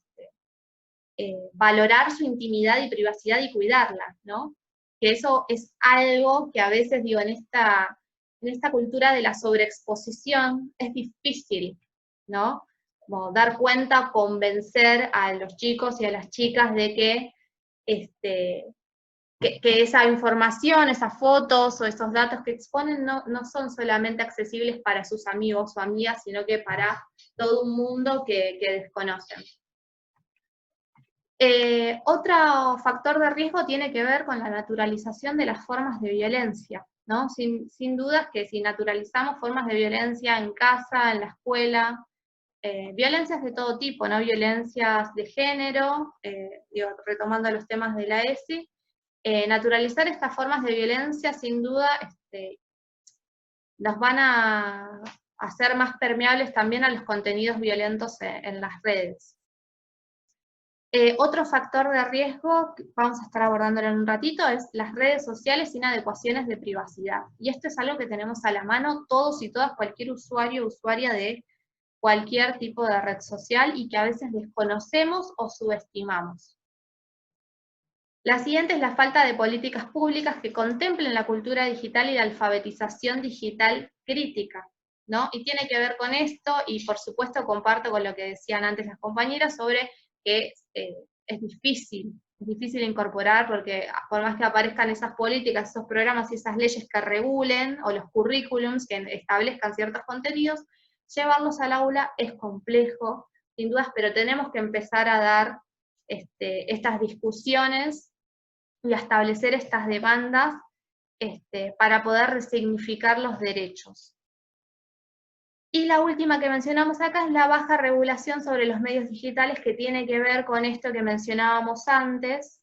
valorar su intimidad y privacidad y cuidarla, ¿no? Que eso es algo que a veces, digo, en esta cultura de la sobreexposición es difícil, ¿no? Como dar cuenta, convencer a los chicos y a las chicas de que esa información, esas fotos o esos datos que exponen no son solamente accesibles para sus amigos o amigas, sino que para todo un mundo que desconocen. Otro factor de riesgo tiene que ver con la naturalización de las formas de violencia, ¿no? Sin dudas que si naturalizamos formas de violencia en casa, en la escuela, violencias de todo tipo, ¿no? Violencias de género, retomando los temas de la ESI, naturalizar estas formas de violencia sin duda nos van a hacer más permeables también a los contenidos violentos en las redes. Otro factor de riesgo, que vamos a estar abordándolo en un ratito, es las redes sociales sin adecuaciones de privacidad. Y esto es algo que tenemos a la mano todos y todas, cualquier usuario o usuaria de cualquier tipo de red social y que a veces desconocemos o subestimamos. La siguiente es la falta de políticas públicas que contemplen la cultura digital y la alfabetización digital crítica, ¿no? Y tiene que ver con esto, y por supuesto comparto con lo que decían antes las compañeras sobre que es difícil incorporar, porque por más que aparezcan esas políticas, esos programas y esas leyes que regulen, o los currículums que establezcan ciertos contenidos, llevarlos al aula es complejo, sin dudas, pero tenemos que empezar a dar estas discusiones y a establecer estas demandas para poder resignificar los derechos. Y la última que mencionamos acá es la baja regulación sobre los medios digitales, que tiene que ver con esto que mencionábamos antes.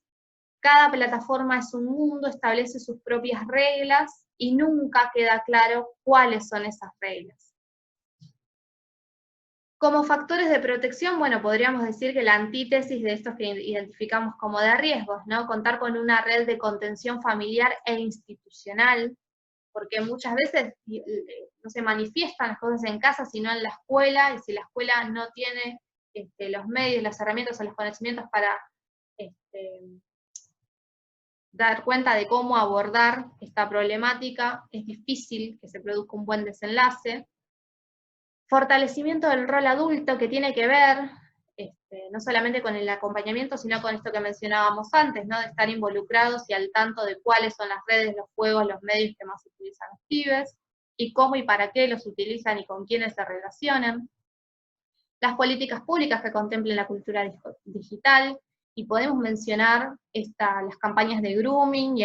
Cada plataforma es un mundo, establece sus propias reglas y nunca queda claro cuáles son esas reglas. Como factores de protección, bueno, podríamos decir que la antítesis de estos que identificamos como de riesgos, ¿no? Contar con una red de contención familiar e institucional, porque muchas veces no se manifiestan las cosas en casa, sino en la escuela, y si la escuela no tiene los medios, las herramientas o los conocimientos para dar cuenta de cómo abordar esta problemática, es difícil que se produzca un buen desenlace. Fortalecimiento del rol adulto, que tiene que ver no solamente con el acompañamiento, sino con esto que mencionábamos antes, ¿no? De estar involucrados y al tanto de cuáles son las redes, los juegos, los medios que más utilizan los pibes, y cómo y para qué los utilizan y con quiénes se relacionan. Las políticas públicas que contemplen la cultura digital, y podemos mencionar las campañas de grooming y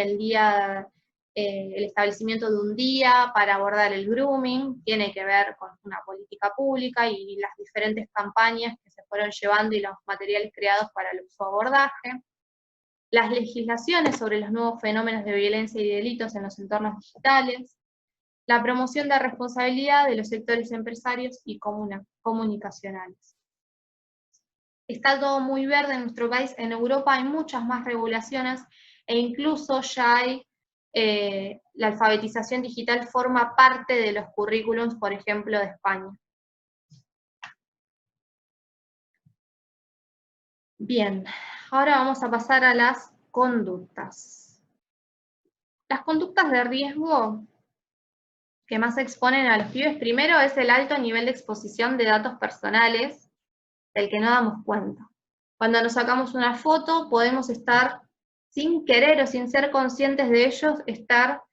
el establecimiento de un día para abordar el grooming, tiene que ver con una política pública y las diferentes campañas que se fueron llevando y los materiales creados para su abordaje. Las legislaciones sobre los nuevos fenómenos de violencia y delitos en los entornos digitales. La promoción de responsabilidad de los sectores empresarios y comunicacionales. Está todo muy verde en nuestro país. En Europa hay muchas más regulaciones e incluso ya hay la alfabetización digital forma parte de los currículums, por ejemplo, de España. Bien, ahora vamos a pasar a las conductas. Las conductas de riesgo que más exponen a los pibes, primero es el alto nivel de exposición de datos personales, del que no damos cuenta. Cuando nos sacamos una foto, podemos estar sin querer o sin ser conscientes de ellos, estar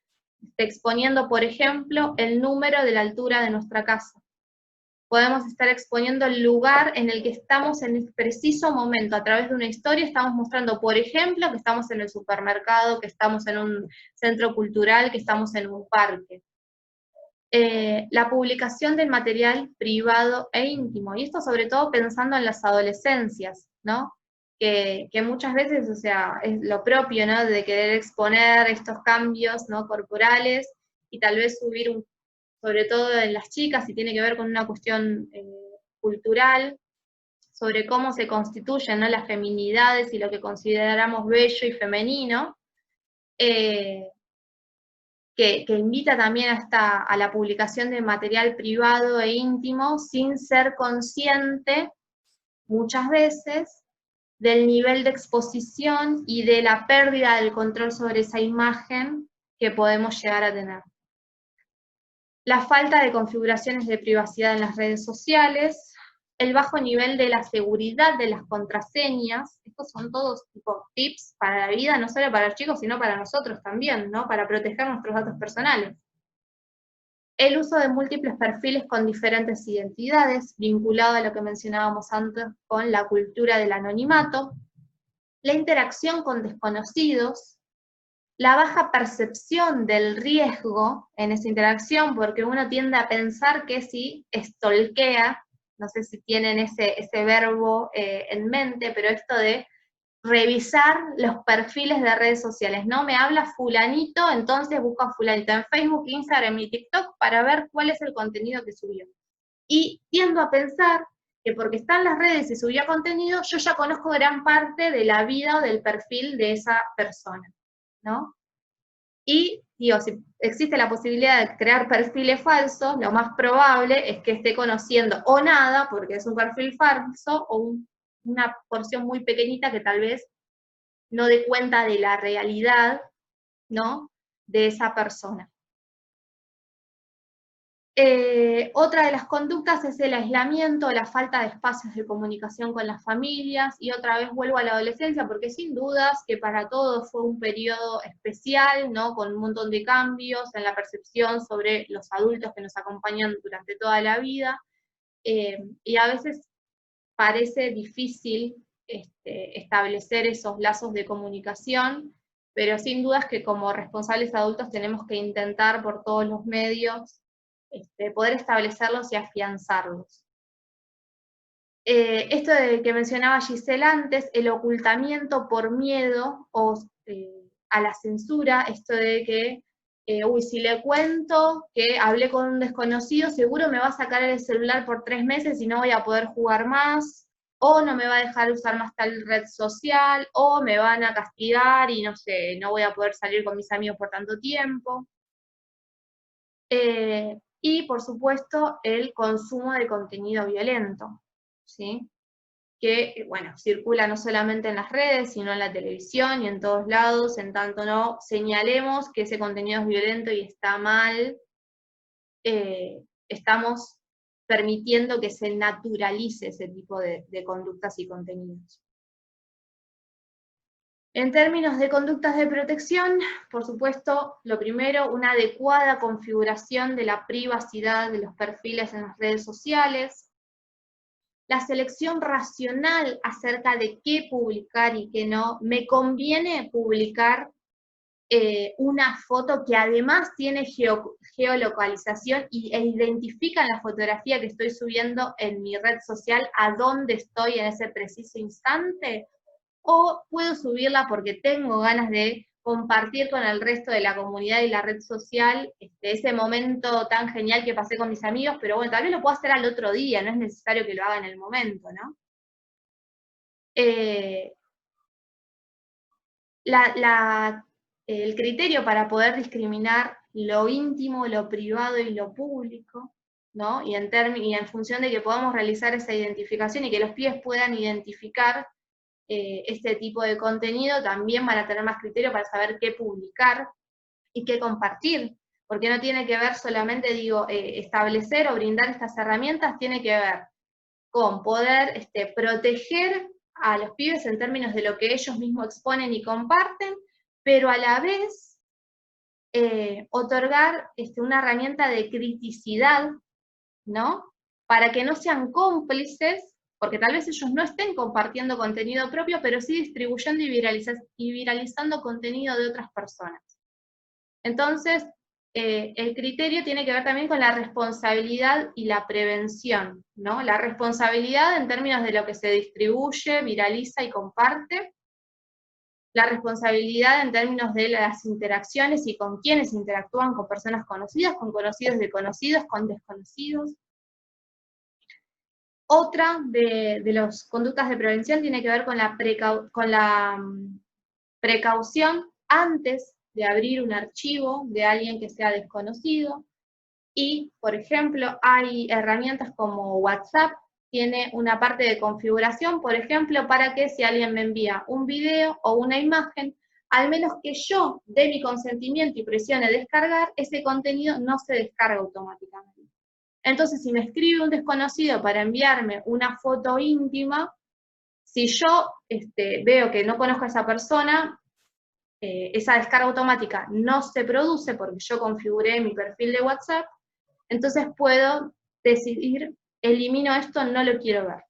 exponiendo, por ejemplo, el número de la altura de nuestra casa. Podemos estar exponiendo el lugar en el que estamos en el preciso momento. A través de una historia estamos mostrando, por ejemplo, que estamos en el supermercado, que estamos en un centro cultural, que estamos en un parque. La publicación del material privado e íntimo, y esto sobre todo pensando en las adolescencias, ¿no? Que muchas veces, o sea, es lo propio, ¿no? De querer exponer estos cambios, ¿no? Corporales, y tal vez subir, sobre todo en las chicas, y tiene que ver con una cuestión cultural, sobre cómo se constituyen, ¿no? Las feminidades y lo que consideramos bello y femenino, que invita también a la publicación de material privado e íntimo, sin ser consciente, muchas veces, del nivel de exposición y de la pérdida del control sobre esa imagen que podemos llegar a tener. La falta de configuraciones de privacidad en las redes sociales, el bajo nivel de la seguridad de las contraseñas, estos son todos tipo tips para la vida, no solo para los chicos, sino para nosotros también, ¿no? Para proteger nuestros datos personales. El uso de múltiples perfiles con diferentes identidades, vinculado a lo que mencionábamos antes con la cultura del anonimato, la interacción con desconocidos, la baja percepción del riesgo en esa interacción, porque uno tiende a pensar que si stalkea, no sé si tienen ese verbo en mente, pero esto de revisar los perfiles de redes sociales, ¿no? Me habla fulanito, entonces busco a fulanito en Facebook, Instagram y TikTok para ver cuál es el contenido que subió. Y tiendo a pensar que porque está en las redes y subió contenido, yo ya conozco gran parte de la vida o del perfil de esa persona, ¿no? Y, digo, si existe la posibilidad de crear perfiles falsos, lo más probable es que esté conociendo o nada, porque es un perfil falso, o una porción muy pequeñita que tal vez no dé cuenta de la realidad, ¿no?, de esa persona. Otra de las conductas es el aislamiento, la falta de espacios de comunicación con las familias, y otra vez vuelvo a la adolescencia, porque sin dudas que para todos fue un periodo especial, ¿no?, con un montón de cambios en la percepción sobre los adultos que nos acompañan durante toda la vida, y a veces parece difícil establecer esos lazos de comunicación, pero sin dudas que como responsables adultos tenemos que intentar por todos los medios poder establecerlos y afianzarlos. Esto de que mencionaba Giselle antes, el ocultamiento por miedo o a la censura, esto de que, si le cuento que hablé con un desconocido, seguro me va a sacar el celular por 3 meses y no voy a poder jugar más, o no me va a dejar usar más tal red social, o me van a castigar y no sé, no voy a poder salir con mis amigos por tanto tiempo. Y, por supuesto, el consumo de contenido violento, ¿sí? Que, bueno, circula no solamente en las redes, sino en la televisión y en todos lados, en tanto no señalemos que ese contenido es violento y está mal, estamos permitiendo que se naturalice ese tipo de conductas y contenidos. En términos de conductas de protección, por supuesto, lo primero, una adecuada configuración de la privacidad de los perfiles en las redes sociales, la selección racional acerca de qué publicar y qué no. Me conviene publicar una foto que además tiene geolocalización e identifica en la fotografía que estoy subiendo en mi red social a dónde estoy en ese preciso instante, o puedo subirla porque tengo ganas de compartir con el resto de la comunidad y la red social ese momento tan genial que pasé con mis amigos, pero bueno, tal vez lo puedo hacer al otro día, no es necesario que lo haga en el momento, ¿no? El criterio para poder discriminar lo íntimo, lo privado y lo público, ¿no? Y en función de que podamos realizar esa identificación y que los pibes puedan identificar este tipo de contenido, también van a tener más criterio para saber qué publicar y qué compartir, porque no tiene que ver solamente, digo, establecer o brindar estas herramientas, tiene que ver con poder proteger a los pibes en términos de lo que ellos mismos exponen y comparten, pero a la vez otorgar una herramienta de criticidad, ¿no? Para que no sean cómplices, porque tal vez ellos no estén compartiendo contenido propio, pero sí distribuyendo y viralizando contenido de otras personas. Entonces, el criterio tiene que ver también con la responsabilidad y la prevención, ¿no? La responsabilidad en términos de lo que se distribuye, viraliza y comparte. La responsabilidad en términos de las interacciones y con quienes interactúan, con personas conocidas, con conocidos de conocidos, con desconocidos. Otra de las conductas de prevención tiene que ver con la precaución antes de abrir un archivo de alguien que sea desconocido. Y, por ejemplo, hay herramientas como WhatsApp tiene una parte de configuración, por ejemplo, para que si alguien me envía un video o una imagen, al menos que yo dé mi consentimiento y presione descargar, ese contenido no se descarga automáticamente. Entonces, si me escribe un desconocido para enviarme una foto íntima, si yo veo que no conozco a esa persona, esa descarga automática no se produce porque yo configuré mi perfil de WhatsApp, entonces puedo decidir, elimino esto, no lo quiero ver.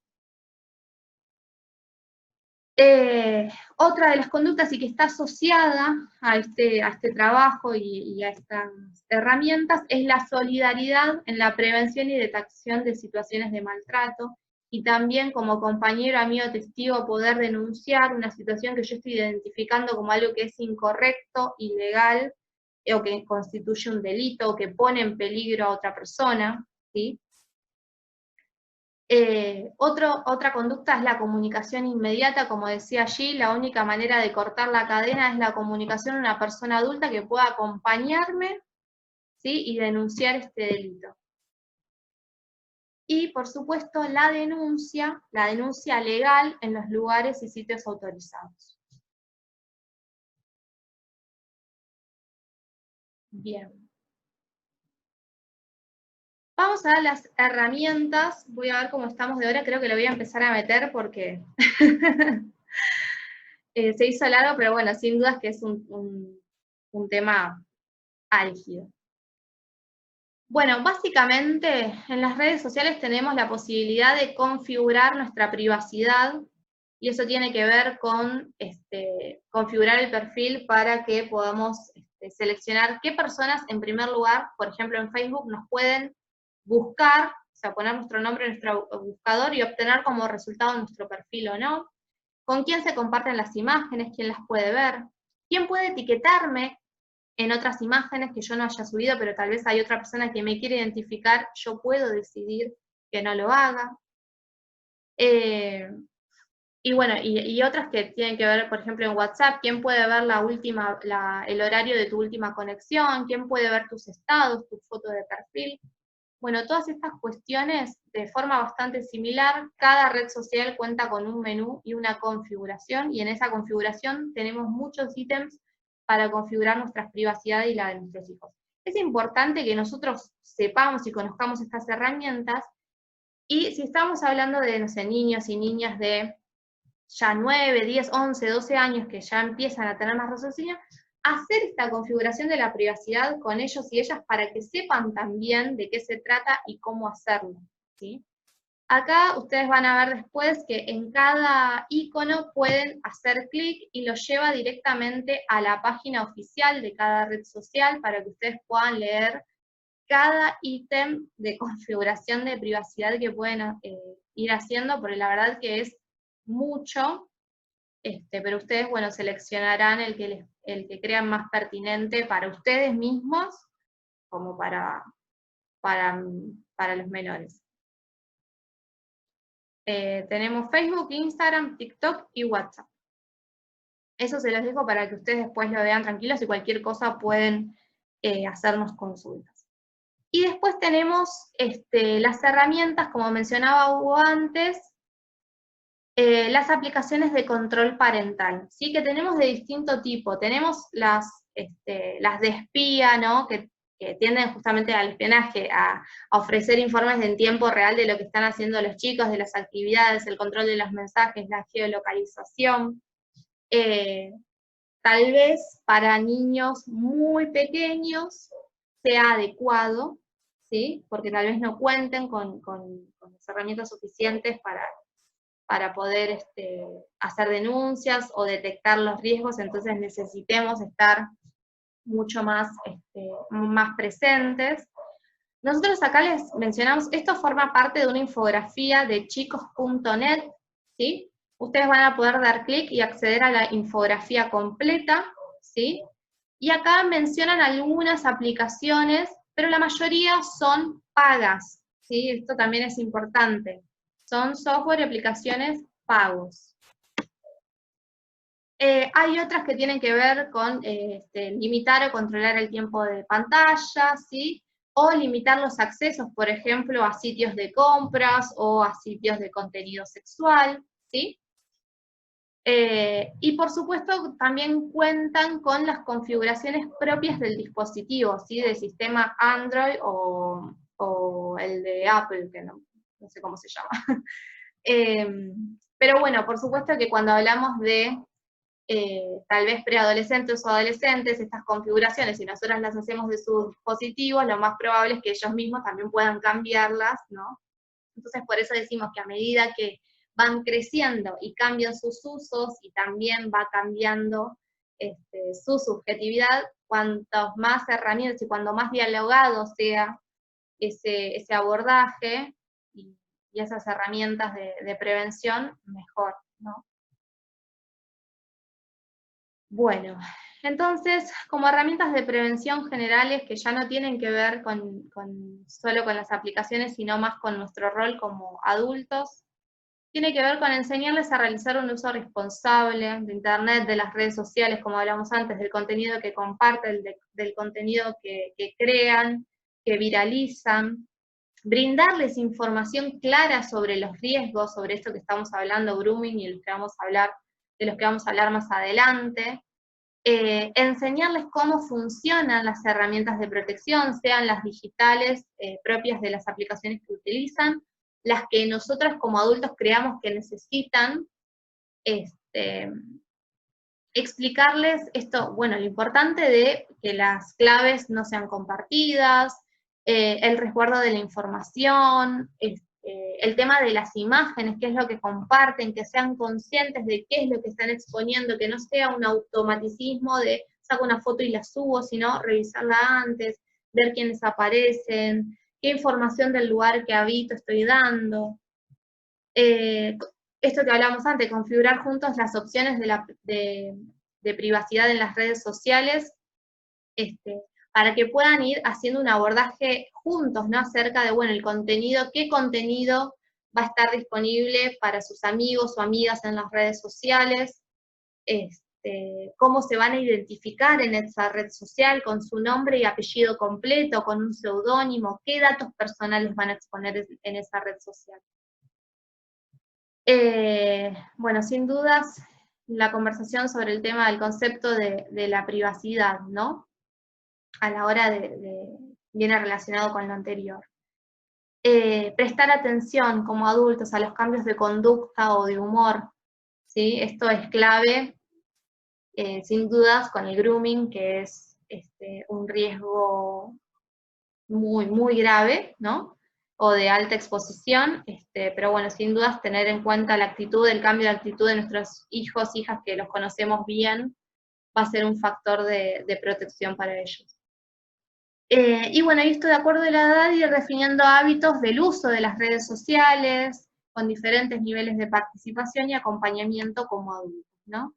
Otra de las conductas y que está asociada a este trabajo y a estas herramientas es la solidaridad en la prevención y detección de situaciones de maltrato, y también como compañero, amigo, testigo, poder denunciar una situación que yo estoy identificando como algo que es incorrecto, ilegal, o que constituye un delito, o que pone en peligro a otra persona, ¿sí? Otra conducta es la comunicación inmediata, como decía allí, la única manera de cortar la cadena es la comunicación a una persona adulta que pueda acompañarme, ¿sí? Y denunciar este delito. Y, por supuesto, la denuncia legal en los lugares y sitios autorizados. Bien. Vamos a las herramientas. Voy a ver cómo estamos de hora, creo que lo voy a empezar a meter porque se hizo largo, pero bueno, sin dudas que es un tema álgido. Bueno, básicamente en las redes sociales tenemos la posibilidad de configurar nuestra privacidad, y eso tiene que ver con configurar el perfil para que podamos seleccionar qué personas, en primer lugar, por ejemplo en Facebook, nos pueden buscar, o sea, poner nuestro nombre en nuestro buscador y obtener como resultado nuestro perfil o no, con quién se comparten las imágenes, quién las puede ver, quién puede etiquetarme en otras imágenes que yo no haya subido, pero tal vez hay otra persona que me quiere identificar, yo puedo decidir que no lo haga. Y bueno, y otras que tienen que ver, por ejemplo, en WhatsApp, quién puede ver el horario de tu última conexión, quién puede ver tus estados, tu foto de perfil. Bueno, todas estas cuestiones, de forma bastante similar, cada red social cuenta con un menú y una configuración, y en esa configuración tenemos muchos ítems para configurar nuestra privacidad y la de nuestros hijos. Es importante que nosotros sepamos y conozcamos estas herramientas, y si estamos hablando de, no sé, niños y niñas de ya 9, 10, 11, 12 años que ya empiezan a tener más raciocinio, hacer esta configuración de la privacidad con ellos y ellas para que sepan también de qué se trata y cómo hacerlo, ¿sí? Acá ustedes van a ver después que en cada icono pueden hacer clic y los lleva directamente a la página oficial de cada red social para que ustedes puedan leer cada ítem de configuración de privacidad que pueden ir haciendo, porque la verdad que es mucho, pero ustedes, bueno, seleccionarán el que crean más pertinente para ustedes mismos, como para los menores. Tenemos Facebook, Instagram, TikTok y WhatsApp. Eso se los dejo para que ustedes después lo vean tranquilos, y cualquier cosa pueden hacernos consultas. Y después tenemos las herramientas, como mencionaba Hugo antes, las aplicaciones de control parental, ¿sí? Que tenemos de distinto tipo. Tenemos las de espía, ¿no? Que tienden justamente al espionaje, a ofrecer informes en tiempo real de lo que están haciendo los chicos, de las actividades, el control de los mensajes, la geolocalización. Tal vez para niños muy pequeños sea adecuado, ¿sí? Porque tal vez no cuenten con las herramientas suficientes para poder hacer denuncias o detectar los riesgos, entonces necesitemos estar mucho más presentes. Nosotros acá les mencionamos, esto forma parte de una infografía de chicos.net, ¿sí? Ustedes van a poder dar clic y acceder a la infografía completa, ¿sí? Y acá mencionan algunas aplicaciones, pero la mayoría son pagas, ¿sí? Esto también es importante. Son software y aplicaciones pagos. Hay otras que tienen que ver con limitar o controlar el tiempo de pantalla, ¿sí? o limitar los accesos, por ejemplo, a sitios de compras o a sitios de contenido sexual, ¿sí? Y por supuesto también cuentan con las configuraciones propias del dispositivo, ¿sí? Del sistema Android o el de Apple, que no sé cómo se llama. Pero bueno, por supuesto que cuando hablamos de tal vez preadolescentes o adolescentes, estas configuraciones, si nosotros las hacemos de sus dispositivos, lo más probable es que ellos mismos también puedan cambiarlas, ¿no? Entonces por eso decimos que a medida que van creciendo y cambian sus usos y también va cambiando su subjetividad, cuantas más herramientas y cuando más dialogado sea ese abordaje y esas herramientas de prevención, mejor, ¿no? Bueno, entonces, como herramientas de prevención generales que ya no tienen que ver solo con las aplicaciones, sino más con nuestro rol como adultos, tiene que ver con enseñarles a realizar un uso responsable de Internet, de las redes sociales, como hablamos antes, del contenido que comparten, del contenido que crean, que viralizan, brindarles información clara sobre los riesgos, sobre esto que estamos hablando, grooming, y de los que vamos a hablar más adelante, enseñarles cómo funcionan las herramientas de protección, sean las digitales propias de las aplicaciones que utilizan, las que nosotros como adultos creamos que necesitan, explicarles esto, bueno, lo importante de que las claves no sean compartidas, el resguardo de la información, el tema de las imágenes, qué es lo que comparten, que sean conscientes de qué es lo que están exponiendo, que no sea un automaticismo de saco una foto y la subo, sino revisarla antes, ver quiénes aparecen, qué información del lugar que habito estoy dando. Esto que hablamos antes, configurar juntos las opciones de privacidad en las redes sociales, para que puedan ir haciendo un abordaje juntos, ¿no? Acerca de, bueno, el contenido, qué contenido va a estar disponible para sus amigos o amigas en las redes sociales, cómo se van a identificar en esa red social con su nombre y apellido completo, con un seudónimo, qué datos personales van a exponer en esa red social. Bueno, sin dudas, la conversación sobre el tema del concepto de la privacidad, ¿no? A la hora viene relacionado con lo anterior. Prestar atención como adultos a los cambios de conducta o de humor, ¿sí? Esto es clave, sin dudas, con el grooming, que es un riesgo muy, muy grave, ¿no? O de alta exposición, pero bueno, sin dudas tener en cuenta la actitud, el cambio de actitud de nuestros hijos, hijas, que los conocemos bien, va a ser un factor de protección para ellos. Y bueno, y esto de acuerdo a la edad, ir definiendo hábitos del uso de las redes sociales, con diferentes niveles de participación y acompañamiento como adultos, ¿no?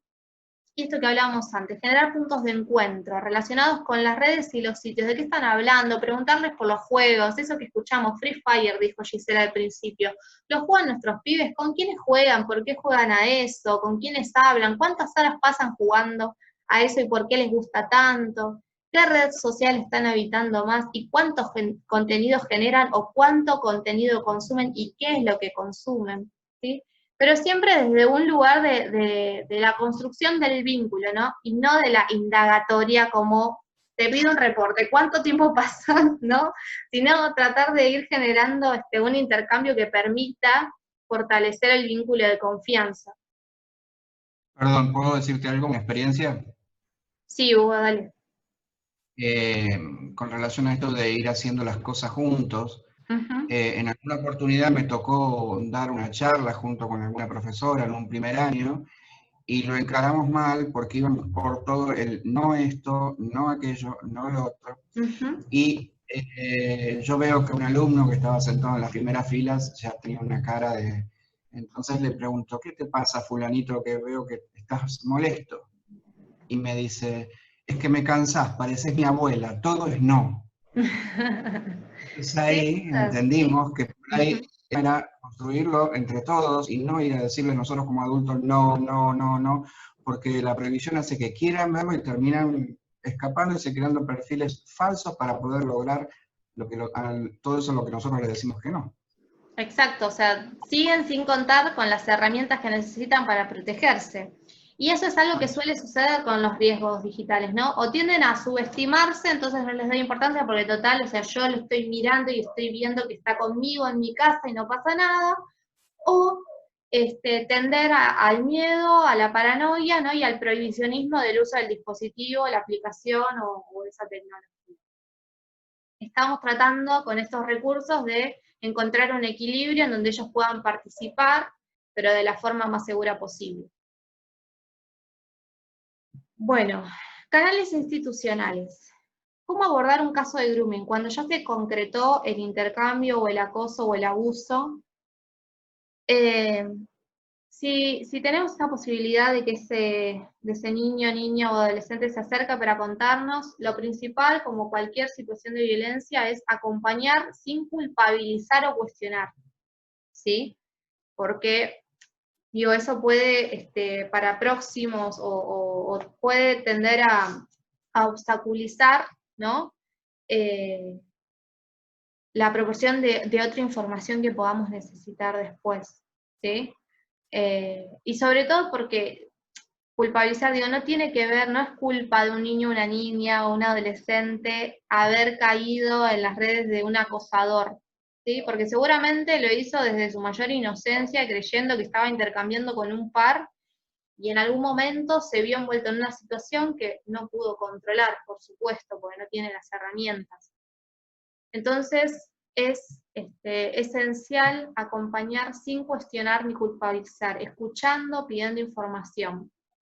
Y esto que hablábamos antes, generar puntos de encuentro relacionados con las redes y los sitios, de qué están hablando, preguntarles por los juegos, eso que escuchamos, Free Fire, dijo Gisela al principio, ¿los juegan nuestros pibes? ¿Con quiénes juegan? ¿Por qué juegan a eso? ¿Con quiénes hablan? ¿Cuántas horas pasan jugando a eso y por qué les gusta tanto? ¿Qué red social están habitando más? ¿Y cuántos contenidos generan o cuánto contenido consumen y qué es lo que consumen? ¿Sí? Pero siempre desde un lugar de la construcción del vínculo, ¿no? Y no de la indagatoria como, te pido un reporte, ¿cuánto tiempo pasó? ¿No? Sino tratar de ir generando un intercambio que permita fortalecer el vínculo de confianza. Perdón, ¿puedo decirte algo, mi experiencia? Sí, Hugo, dale. Con relación a esto de ir haciendo las cosas juntos, en alguna oportunidad me tocó dar una charla junto con alguna profesora en un primer año y lo encaramos mal porque íbamos por todo el no esto, no aquello, no lo otro. Y yo veo que un alumno que estaba sentado en las primeras filas ya tenía una cara de... Entonces le pregunto, ¿qué te pasa, fulanito, que veo que estás molesto? Y me dice, es que me cansás, pareces mi abuela, todo es no. Entonces ahí entendimos que por ahí era construirlo entre todos y no ir a decirle nosotros como adultos no, no, no, no, porque la prohibición hace que quieran verlo y terminan escapándose y creando perfiles falsos para poder lograr todo eso es lo que nosotros le decimos que no. Exacto, o sea, siguen sin contar con las herramientas que necesitan para protegerse. Y eso es algo que suele suceder con los riesgos digitales, ¿no? O tienden a subestimarse, entonces no les doy importancia porque total, o sea, yo lo estoy mirando y estoy viendo que está conmigo en mi casa y no pasa nada. O tender al miedo, a la paranoia, ¿no? Y al prohibicionismo del uso del dispositivo, la aplicación o esa tecnología. Estamos tratando con estos recursos de encontrar un equilibrio en donde ellos puedan participar, pero de la forma más segura posible. Bueno, canales institucionales. ¿Cómo abordar un caso de grooming? Cuando ya se concretó el intercambio o el acoso o el abuso, si tenemos esa posibilidad de que ese niño, niña o adolescente se acerca para contarnos, lo principal, como cualquier situación de violencia, es acompañar sin culpabilizar o cuestionar, ¿sí? Porque, digo, eso puede, para próximos, o puede tender a obstaculizar, ¿no? La proporción de otra información que podamos necesitar después, ¿sí? Y sobre todo porque culpabilizar, digo, no tiene que ver, no es culpa de un niño, una niña o un adolescente haber caído en las redes de un acosador, ¿sí? Porque seguramente lo hizo desde su mayor inocencia, creyendo que estaba intercambiando con un par, y en algún momento se vio envuelto en una situación que no pudo controlar, por supuesto, porque no tiene las herramientas. Entonces, es esencial acompañar sin cuestionar ni culpabilizar, escuchando, pidiendo información.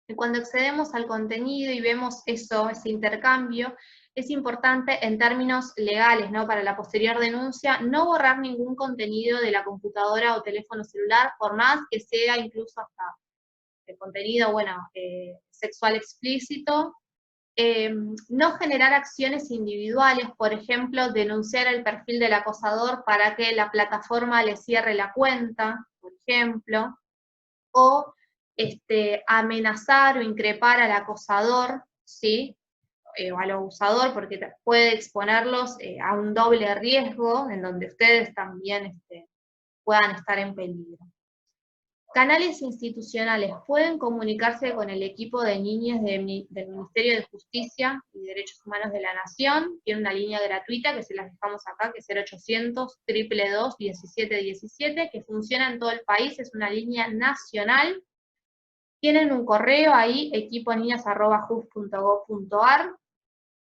Y cuando accedemos al contenido y vemos eso, ese intercambio, es importante en términos legales, ¿no? Para la posterior denuncia, no borrar ningún contenido de la computadora o teléfono celular, por más que sea incluso hasta el contenido, bueno, sexual explícito. No generar acciones individuales, por ejemplo, denunciar el perfil del acosador para que la plataforma le cierre la cuenta, por ejemplo, o amenazar o increpar al acosador, ¿sí? O al abusador, porque puede exponerlos a un doble riesgo, en donde ustedes también puedan estar en peligro. Canales institucionales pueden comunicarse con el equipo de niñas del Ministerio de Justicia y Derechos Humanos de la Nación. Tiene una línea gratuita que se las dejamos acá, que es 0800-222-1717, que funciona en todo el país, es una línea nacional. Tienen un correo ahí, equiponiñas@jus.gov.ar,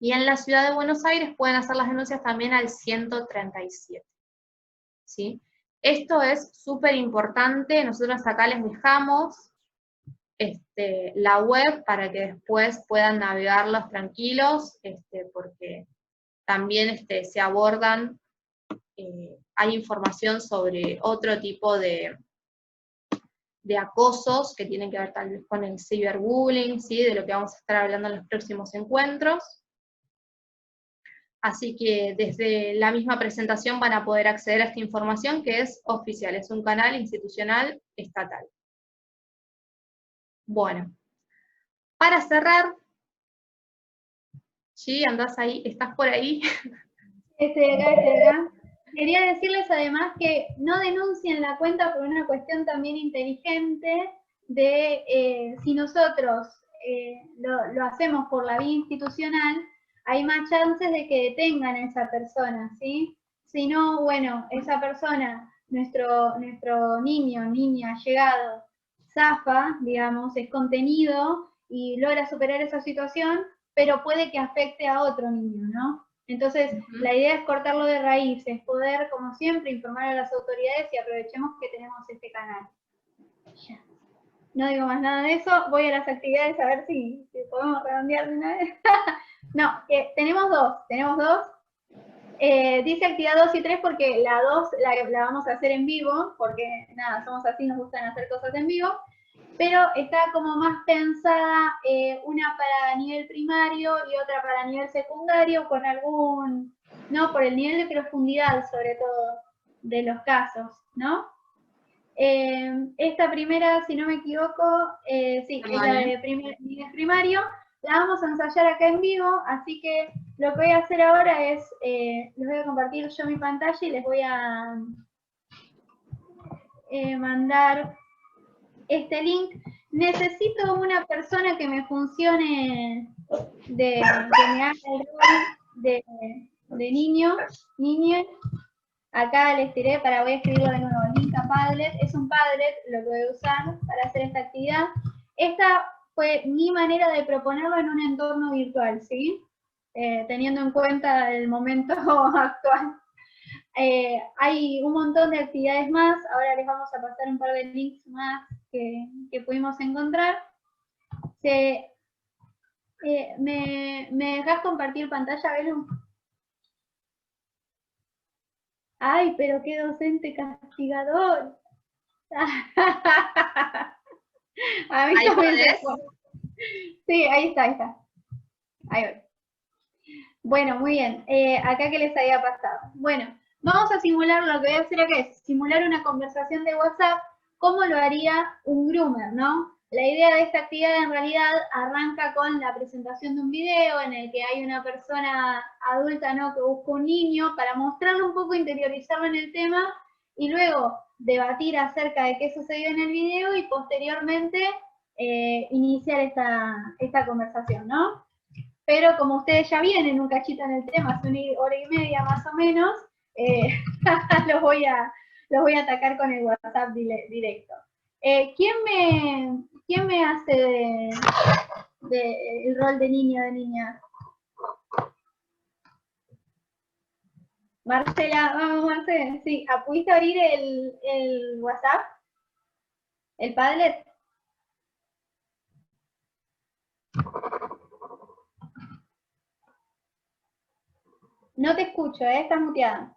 y en la ciudad de Buenos Aires pueden hacer las denuncias también al 137. ¿Sí? Esto es súper importante, nosotros acá les dejamos la web para que después puedan navegarlos tranquilos, porque también se abordan, hay información sobre otro tipo de acosos que tienen que ver tal vez con el ciberbullying, ¿sí? De lo que vamos a estar hablando en los próximos encuentros. Así que desde la misma presentación van a poder acceder a esta información que es oficial, es un canal institucional estatal. Bueno, para cerrar, ¿sí? ¿Andás ahí? ¿Estás por ahí? Estoy acá. Quería decirles además que no denuncien la cuenta por una cuestión también inteligente de si nosotros lo hacemos por la vía institucional, hay más chances de que detengan a esa persona, ¿sí? Si no, bueno, esa persona, nuestro niño, niña, llegado, zafa, digamos, es contenido y logra superar esa situación, pero puede que afecte a otro niño, ¿no? Entonces, la idea es cortarlo de raíz, es poder, como siempre, informar a las autoridades y aprovechemos que tenemos este canal. Ya. No digo más nada de eso, voy a las actividades a ver si podemos redondear de una vez. No, tenemos dos. Dice actividad 2 y 3 porque la 2 la vamos a hacer en vivo, porque nada, somos así, nos gustan hacer cosas en vivo, pero está como más pensada, una para nivel primario y otra para nivel secundario, con algún, ¿no? Por el nivel de profundidad, sobre todo, de los casos, ¿no? Esta primera, si no me equivoco, sí, es la de nivel primario. La vamos a ensayar acá en vivo, así que lo que voy a hacer ahora es, les voy a compartir yo mi pantalla y les voy a mandar este link. Necesito una persona que me funcione, que me haga el rol de niño, niña. Acá les tiré, voy a escribirlo de nuevo, link a Padlet. Es un Padlet lo que voy a usar para hacer esta actividad. Esta fue mi manera de proponerlo en un entorno virtual, ¿sí? Teniendo en cuenta el momento actual. Hay un montón de actividades más, ahora les vamos a pasar un par de links más que pudimos encontrar. ¿Me dejás compartir pantalla, Belu? ¡Ay, pero qué docente castigador! A mí ¿Ahí también podés? Sí, ahí está. Ahí voy. Bueno, muy bien. Acá que les había pasado. Bueno, vamos a simular, lo que voy a hacer acá es simular una conversación de WhatsApp, como lo haría un groomer, ¿no? La idea de esta actividad en realidad arranca con la presentación de un video en el que hay una persona adulta, ¿no?, que busca un niño para mostrarle un poco, interiorizarlo en el tema y luego debatir acerca de qué sucedió en el video y posteriormente iniciar esta conversación, ¿no? Pero como ustedes ya vienen un cachito en el tema, hace 1 hora y media más o menos, los voy a atacar con el WhatsApp directo. ¿Quién me hace el rol de niño o de niña? Marcela, vamos Marcela, sí. ¿Pudiste abrir el WhatsApp? ¿El Padlet? No te escucho, estás muteada.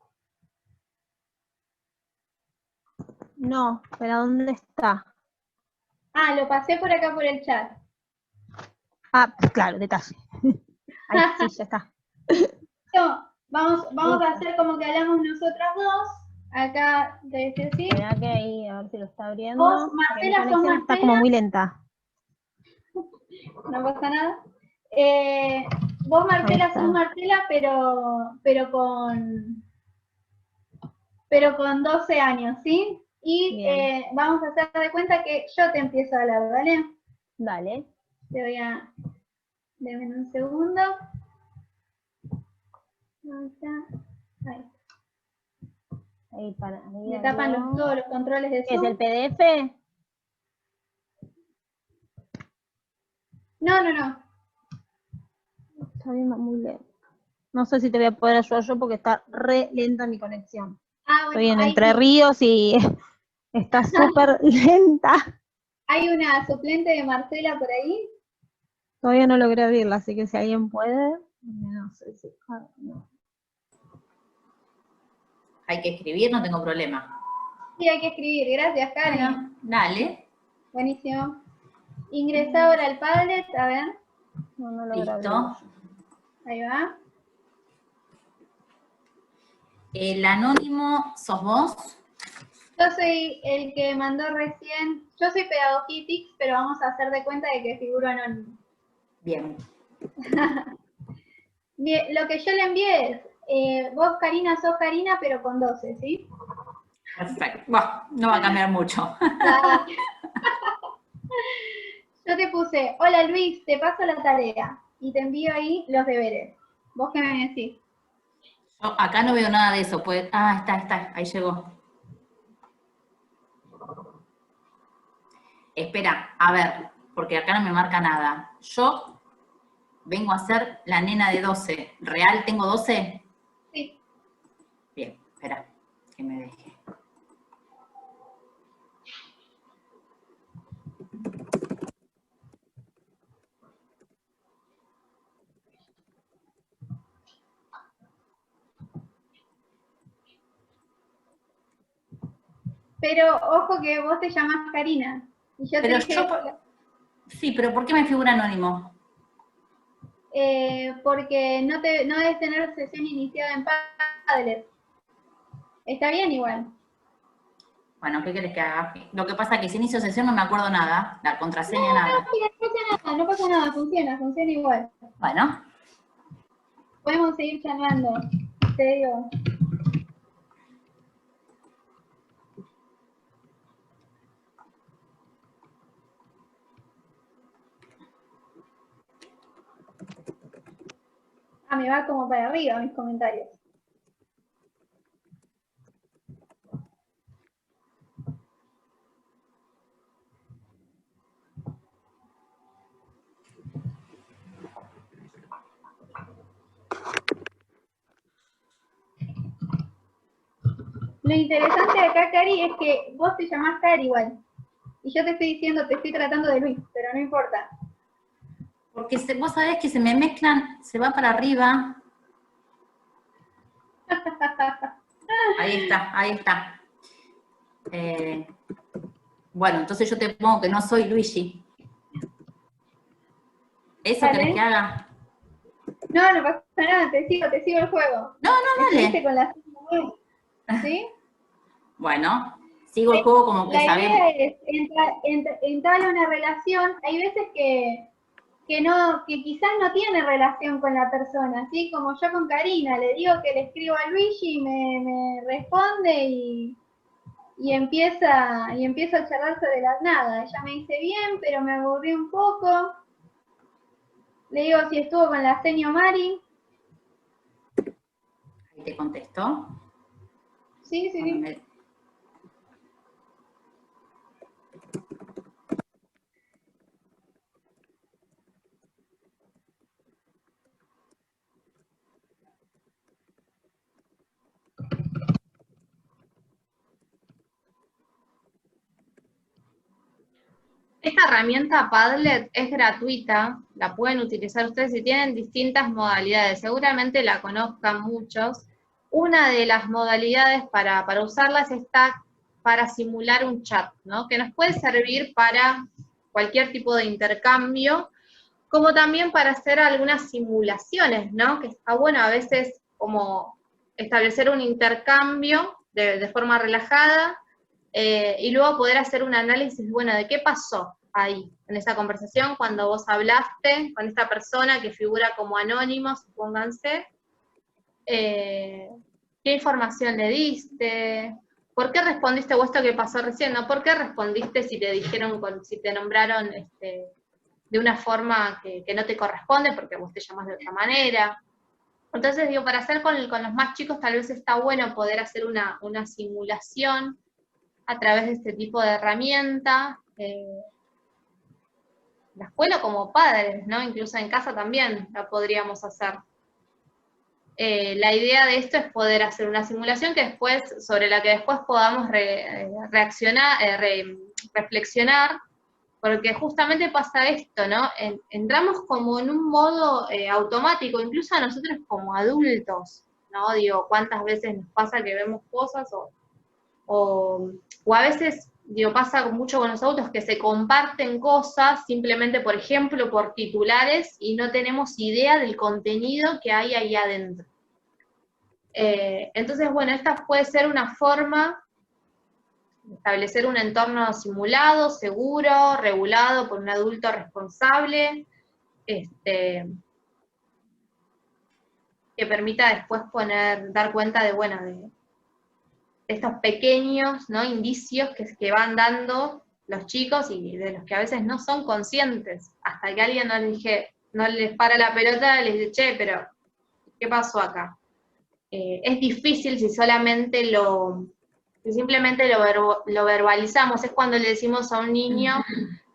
No, pero ¿dónde está? Lo pasé por acá por el chat. Claro, detalle. Ahí sí, ya está. No, vamos a hacer como que hablamos nosotras dos. Acá, debe ser así. Mirá que ahí, a ver si lo está abriendo. Vos, Marcela, Mi sos conexión está Marcela. como muy lenta. No pasa nada. Vos, Marcela, sos Marcela, pero con 12 años, ¿sí? Y vamos a hacer de cuenta que yo te empiezo a hablar, ¿vale? Dale. Te voy a... Deme un segundo. Ahí. Ahí Me tapan todos los controles de ¿Es Zoom. el PDF? No. Está bien, muy lento. No sé si te voy a poder ayudar yo porque está re lenta mi conexión. Bueno, Estoy en Entre Ríos y está súper lenta. ¿Hay una suplente de Marcela por ahí? Todavía no logré abrirla, así que si alguien puede, no sé si... no. Hay que escribir, no tengo problema. Sí, hay que escribir. Gracias, Karen. Bueno, dale. Buenísimo. Ingresa ahora al Padlet, a ver. No logré Listo. abrirlo. Ahí va. El anónimo, ¿sos vos? Yo soy el que mandó recién. Yo soy Pedagogitics, pero vamos a hacer de cuenta de que figuro anónimo. Bien. Bien, lo que yo le envié es, vos, Karina, sos Karina, pero con 12, ¿sí? Perfecto. Bueno, no va a cambiar mucho. Yo te puse, hola Luis, te paso la tarea y te envío ahí los deberes. ¿Vos qué me decís? Yo acá no veo nada de eso. Pues, está, ahí llegó. Espera, a ver, porque acá no me marca nada. Yo vengo a ser la nena de 12. ¿Real tengo 12? Sí. Bien, espera, que me deje. Pero ojo que vos te llamás Karina. Y yo Pero te dije, sí, pero ¿por qué me figura anónimo? porque no debes tener sesión iniciada en Padlet. Está bien igual. Bueno, ¿qué querés que haga? Lo que pasa es que si inicio sesión no me acuerdo nada, la contraseña nada. No pasa nada, funciona igual. Bueno. Podemos seguir charlando, en serio. Ah, me va como para arriba mis comentarios. Lo interesante de acá, Cari, es que vos te llamás Cari igual. Y yo te estoy diciendo, te estoy tratando de Luis, pero no importa. Porque vos sabés que se me mezclan, se va para arriba. Ahí está, ahí está. Bueno, entonces yo te pongo que no soy Luigi. ¿Eso ¿Vale? querés que haga? No, no pasa nada, te sigo el juego. No, dale. Con la... ¿Sí? Bueno, sigo el juego como que la sabemos. La idea es entrar en una relación. Hay veces que quizás no tiene relación con la persona, ¿sí? Como yo con Karina, le digo que le escribo a Luigi y me responde y empieza a charlar sobre la nada. Ella me dice bien, pero me aburrí un poco. Le digo si estuvo con la seño Mari. Ahí te contestó. Sí. Esta herramienta Padlet es gratuita, la pueden utilizar ustedes y tienen distintas modalidades, seguramente la conozcan muchos. Una de las modalidades para usarlas está para simular un chat, ¿no? Que nos puede servir para cualquier tipo de intercambio, como también para hacer algunas simulaciones, ¿no? Que está bueno a veces como establecer un intercambio de forma relajada, y luego poder hacer un análisis, bueno, de qué pasó ahí, en esa conversación, cuando vos hablaste con esta persona que figura como anónimo, supónganse, qué información le diste, por qué respondiste, o esto que pasó recién, ¿no? ¿Por qué respondiste si te dijeron, si te nombraron de una forma que no te corresponde, porque vos te llamás de otra manera? Entonces, digo, para hacer con los más chicos tal vez está bueno poder hacer una simulación a través de este tipo de herramienta, la escuela como padres, ¿no? Incluso en casa también la podríamos hacer. La idea de esto es poder hacer una simulación sobre la que después podamos reflexionar, porque justamente pasa esto, ¿no? Entramos como en un modo automático, incluso a nosotros como adultos, ¿no? Digo, ¿cuántas veces nos pasa que vemos cosas o a veces, digo, pasa mucho con los autos que se comparten cosas simplemente, por ejemplo, por titulares y no tenemos idea del contenido que hay ahí adentro. Entonces, bueno, esta puede ser una forma de establecer un entorno simulado, seguro, regulado por un adulto responsable, que permita después dar cuenta de, bueno, de estos pequeños, ¿no?, indicios que van dando los chicos y de los que a veces no son conscientes, hasta que alguien no les para la pelota y les dice, che, pero ¿qué pasó acá? Es difícil si simplemente lo verbalizamos. Es cuando le decimos a un niño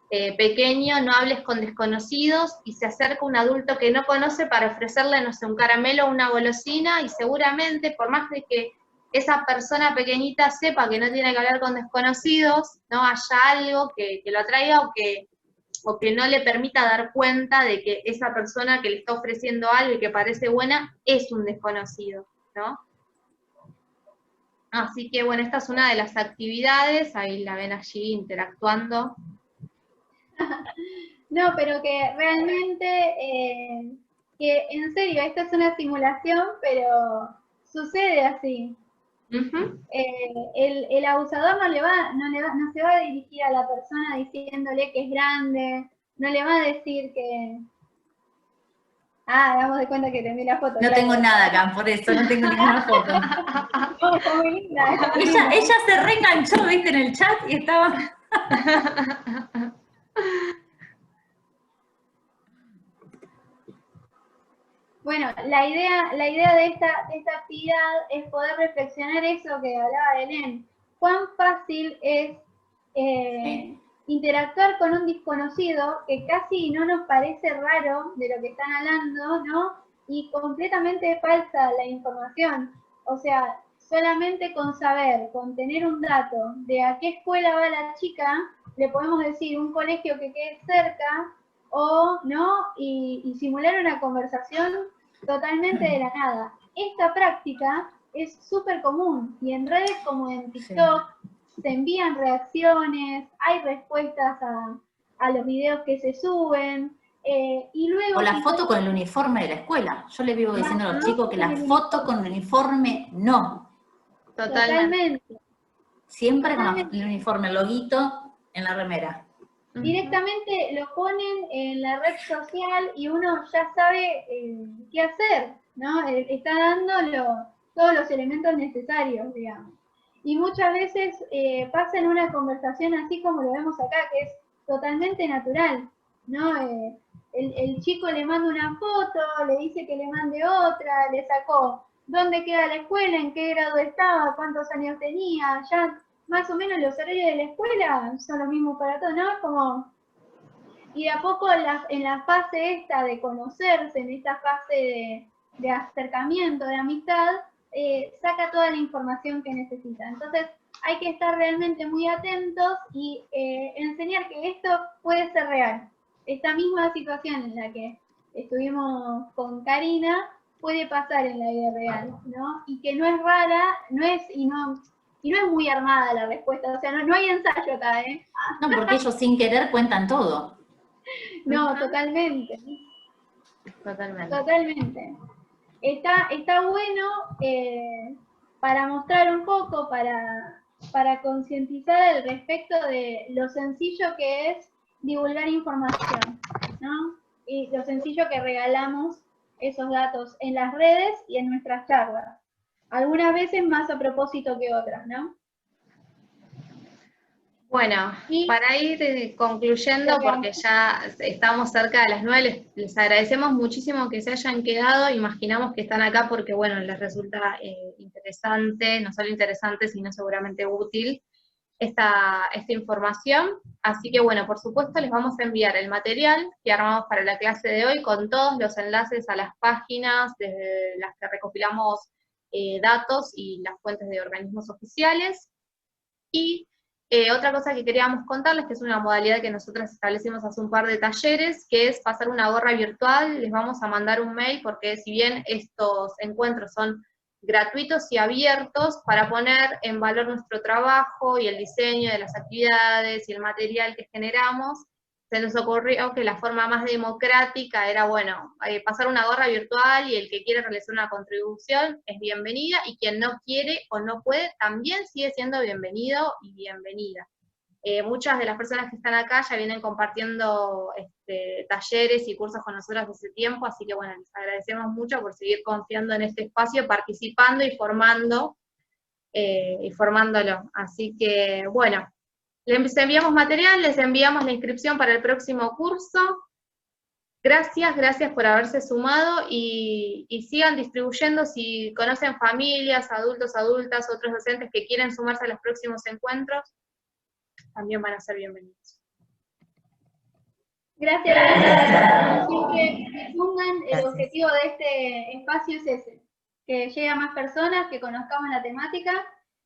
pequeño, no hables con desconocidos, y se acerca un adulto que no conoce para ofrecerle, no sé, un caramelo o una golosina, y seguramente, por más de que esa persona pequeñita sepa que no tiene que hablar con desconocidos, no haya algo que lo atraiga o que no le permita dar cuenta de que esa persona que le está ofreciendo algo y que parece buena es un desconocido, ¿no? Así que bueno, esta es una de las actividades, ahí la ven allí interactuando. No, pero que realmente, que en serio, esta es una simulación, pero sucede así. El abusador no se va a dirigir a la persona diciéndole que es grande, no le va a decir Ah, damos de cuenta que te envié la foto. No claro. tengo nada acá, por eso no tengo ninguna foto. No, está muy linda. Está muy linda. Ella se reenganchó, viste, en el chat y estaba... Bueno, la idea de esta actividad es poder reflexionar eso que hablaba Belén. Cuán fácil es interactuar con un desconocido que casi no nos parece raro de lo que están hablando, ¿no? Y completamente falsa la información. O sea, solamente con saber, con tener un dato de a qué escuela va la chica, le podemos decir un colegio que quede cerca o no, y simular una conversación totalmente de la nada. Esta práctica es súper común y en redes como en TikTok se envían reacciones, hay respuestas a los videos que se suben, y luego... O la foto con el uniforme de la escuela. Yo le vivo diciendo a los chicos que la foto con el uniforme no. Totalmente. Siempre con el uniforme, el loguito en la remera. Directamente lo ponen en la red social y uno ya sabe qué hacer, ¿no? Está dando todos los elementos necesarios, digamos. Y muchas veces pasa en una conversación así como lo vemos acá, que es totalmente natural, ¿no? El chico le manda una foto, le dice que le mande otra, le sacó dónde queda la escuela, en qué grado estaba, cuántos años tenía, ya más o menos los horarios de la escuela son los mismos para todos, ¿no? Como, y de a poco en la fase esta de conocerse, en esta fase de acercamiento, de amistad, saca toda la información que necesita. Entonces hay que estar realmente muy atentos y enseñar que esto puede ser real. Esta misma situación en la que estuvimos con Karina puede pasar en la vida real, ¿no? Y que no es rara, no es muy armada la respuesta, o sea, no hay ensayo acá, ¿eh? No, porque ellos sin querer cuentan todo. No, totalmente. Totalmente. Está bueno para mostrar un poco, para concientizar al respecto de lo sencillo que es divulgar información, ¿no? Y lo sencillo que regalamos esos datos en las redes y en nuestras charlas. Algunas veces más a propósito que otras, ¿no? Bueno, para ir concluyendo, porque ya estamos cerca de las 9, les agradecemos muchísimo que se hayan quedado, imaginamos que están acá porque, bueno, les resulta interesante, no solo interesante, sino seguramente útil esta información. Así que, bueno, por supuesto les vamos a enviar el material que armamos para la clase de hoy con todos los enlaces a las páginas desde las que recopilamos datos y las fuentes de organismos oficiales. Y otra cosa que queríamos contarles, que es una modalidad que nosotros establecimos hace un par de talleres, que es pasar una gorra virtual. Les vamos a mandar un mail, porque si bien estos encuentros son gratuitos y abiertos, para poner en valor nuestro trabajo y el diseño de las actividades y el material que generamos, se nos ocurrió que la forma más democrática era, bueno, pasar una gorra virtual, y el que quiere realizar una contribución es bienvenida, y quien no quiere o no puede también sigue siendo bienvenido y bienvenida. Muchas de las personas que están acá ya vienen compartiendo talleres y cursos con nosotros hace tiempo, así que bueno, les agradecemos mucho por seguir confiando en este espacio, participando y formándolo. Así que bueno, les enviamos material, les enviamos la inscripción para el próximo curso. Gracias por haberse sumado, y sigan distribuyendo. Si conocen familias, adultos, adultas, otros docentes que quieren sumarse a los próximos encuentros, también van a ser bienvenidos. Gracias. Siempre difundan, el objetivo de este espacio es ese, que llegue a más personas, que conozcamos la temática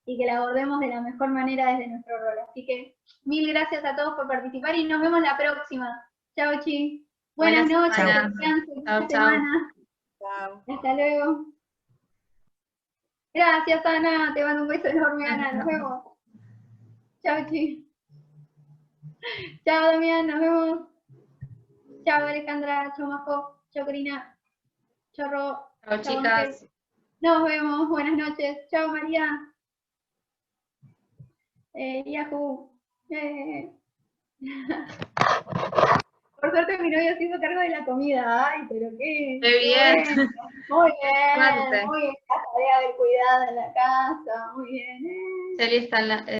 y que la abordemos de la mejor manera desde nuestro rol. Así que mil gracias a todos por participar y nos vemos la próxima. Chao, Chi. Buenas noches, buena semana. Chao. Hasta luego. Gracias, Ana. Te mando un beso enorme, Ana. Nos vemos. Chao, Chi. Chao, Damián. Nos vemos. Chao, Alejandra. Chao, Majo. Chao, Corina. Chao, Ro. Chao, chicas. Ángel. Nos vemos. Buenas noches. Chao, María. Yahoo. Por suerte mi novio se hizo cargo de la comida. Ay, pero qué bien. bueno. Muy bien, Suerte. muy bien. La tarea del cuidado en la casa, muy bien. Celi está en la,